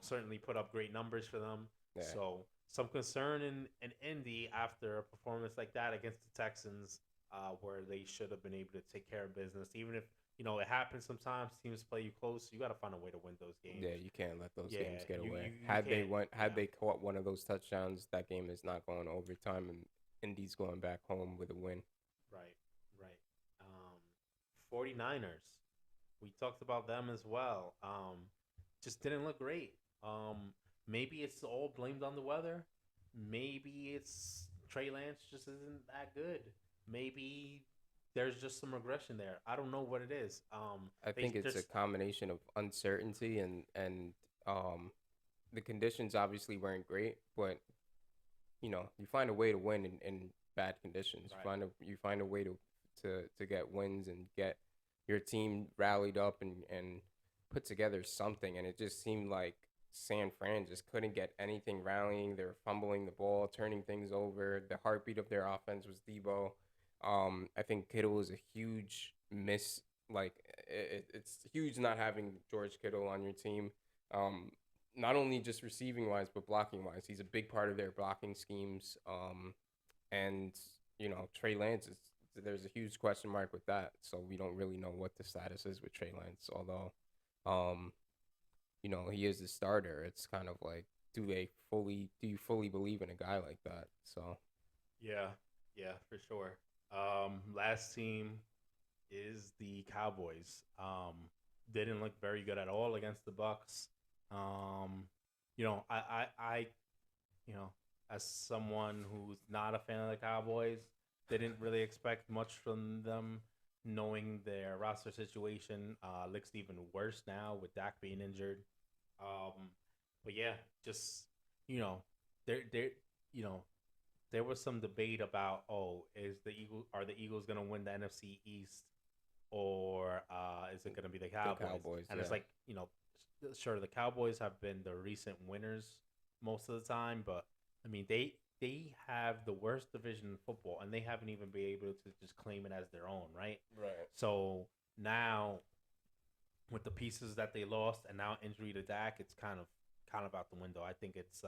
Speaker 1: certainly put up great numbers for them.
Speaker 2: Yeah.
Speaker 1: So some concern in Indy after a performance like that against the Texans, where they should have been able to take care of business. Even if it happens sometimes, teams play you close. You got to find a way to win those games.
Speaker 2: Yeah, you can't let those
Speaker 1: Yeah,
Speaker 2: games get
Speaker 1: you
Speaker 2: away.
Speaker 1: you can't.
Speaker 2: Had
Speaker 1: Yeah,
Speaker 2: they caught one of those touchdowns, that game is not going to overtime, and Indy's going back home with a win.
Speaker 1: right, right. 49ers. We talked about them as well. Just didn't look great. Maybe it's all blamed on the weather. Maybe it's Trey Lance just isn't that good. Maybe there's just some regression there. I don't know what it is.
Speaker 2: I
Speaker 1: They
Speaker 2: think it's a
Speaker 1: there's
Speaker 2: combination of uncertainty and um the conditions obviously weren't great, but you find a way to win in bad conditions.
Speaker 1: right,
Speaker 2: You find a way to get wins and get your team rallied up and put together something. And it just seemed like San Fran just couldn't get anything rallying. They were fumbling the ball, turning things over. The heartbeat of their offense was Debo. I think Kittle was a huge miss. Like it's huge not having George Kittle on your team. Um, Not only just receiving wise, but blocking wise. He's a big part of their blocking schemes. And Trey Lance is there's a huge question mark with that. So we don't really know what the status is with Trey Lance. Although, he is the starter. It's kind of like, do you fully believe in a guy like that? So
Speaker 1: Yeah, yeah, for sure. Last team is the Cowboys. They didn't look very good at all against the Bucks. Um, I as someone who's not a fan of the Cowboys, didn't really expect much from them, knowing their roster situation looks even worse now with Dak being injured. Um, but yeah, just you know, there you know there was some debate about, oh, are the Eagles gonna win the NFC East, or is it gonna be the
Speaker 2: the
Speaker 1: Cowboys?
Speaker 2: Cowboys,
Speaker 1: And it's
Speaker 2: yeah,
Speaker 1: like, sure, the Cowboys have been the recent winners most of the time, but I mean they have the worst division in football, and they haven't even been able to just claim it as their own, right?
Speaker 2: right.
Speaker 1: So now with the pieces that they lost, and now injury to Dak, it's kind of out the window. I think it's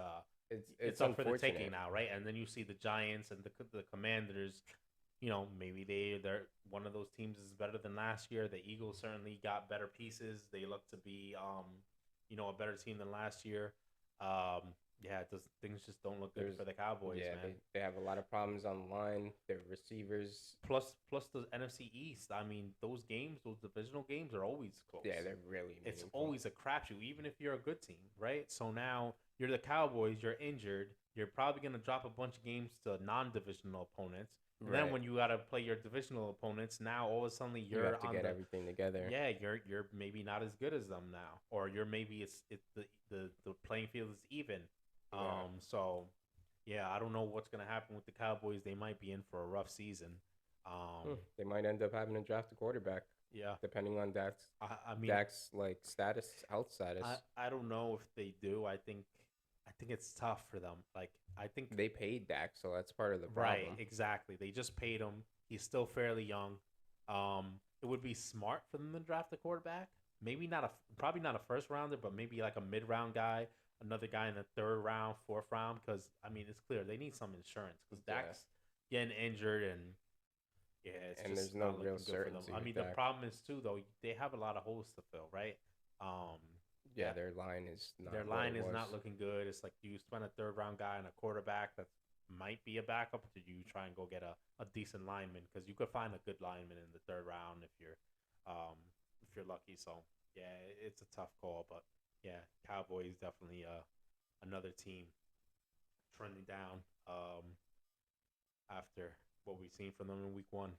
Speaker 2: It's
Speaker 1: up for the taking
Speaker 2: unfortunate.
Speaker 1: now, right? And then you see the Giants and the Commanders. Maybe they're one of those teams is better than last year. The Eagles certainly got better pieces. They look to be a better team than last year. Yeah, things just don't look good
Speaker 2: There's
Speaker 1: for the Cowboys,
Speaker 2: yeah,
Speaker 1: man.
Speaker 2: they have a lot of problems on the line. Their receivers,
Speaker 1: Plus the NFC East. I mean, those divisional games are always close.
Speaker 2: yeah, they're really
Speaker 1: It's
Speaker 2: meaningful.
Speaker 1: always a crapshoot, even if you're a good team, right? So now you're the Cowboys, you're injured, you're probably gonna drop a bunch of games to non-divisional opponents, and then
Speaker 2: Right.
Speaker 1: when you gotta play your divisional opponents, now all of a sudden
Speaker 2: You
Speaker 1: you're
Speaker 2: have to
Speaker 1: on
Speaker 2: get
Speaker 1: the
Speaker 2: everything together.
Speaker 1: yeah, you're maybe not as good as them now, or you're maybe it's the playing field is even.
Speaker 2: Yeah.
Speaker 1: So yeah, I don't know what's gonna happen with the Cowboys. They might be in for a rough season.
Speaker 2: They might end up having to draft a quarterback,
Speaker 1: Yeah,
Speaker 2: depending on
Speaker 1: I mean,
Speaker 2: Dak's like status, health
Speaker 1: I
Speaker 2: status.
Speaker 1: I don't know if they do. I think it's tough for them. Like I think
Speaker 2: They paid Dak, so that's part of the
Speaker 1: right,
Speaker 2: problem.
Speaker 1: exactly. They just paid him. He's still fairly young. It would be smart for them to draft a quarterback. Maybe not probably not a first rounder, but maybe like a mid round guy, another guy in the third round, fourth round. Because I mean, it's clear they need some insurance. Because
Speaker 2: Yeah,
Speaker 1: Dak's getting injured, and yeah, it's
Speaker 2: and there's
Speaker 1: just
Speaker 2: no
Speaker 1: not
Speaker 2: real
Speaker 1: looking good for them.
Speaker 2: certainty
Speaker 1: I
Speaker 2: with
Speaker 1: mean, the
Speaker 2: Dak.
Speaker 1: problem is too though they have a lot of holes to fill, right? Um,
Speaker 2: Yeah,
Speaker 1: yeah,
Speaker 2: their line is
Speaker 1: their
Speaker 2: not what it
Speaker 1: line is
Speaker 2: was.
Speaker 1: not looking good. It's like, do you spend a third round guy and a quarterback that might be a backup? Or do you try and go get a decent lineman? Because you could find a good lineman in the third round if you're lucky. So yeah, it's a tough call, but yeah, Cowboys definitely another team trending down after what we've seen from them in week one.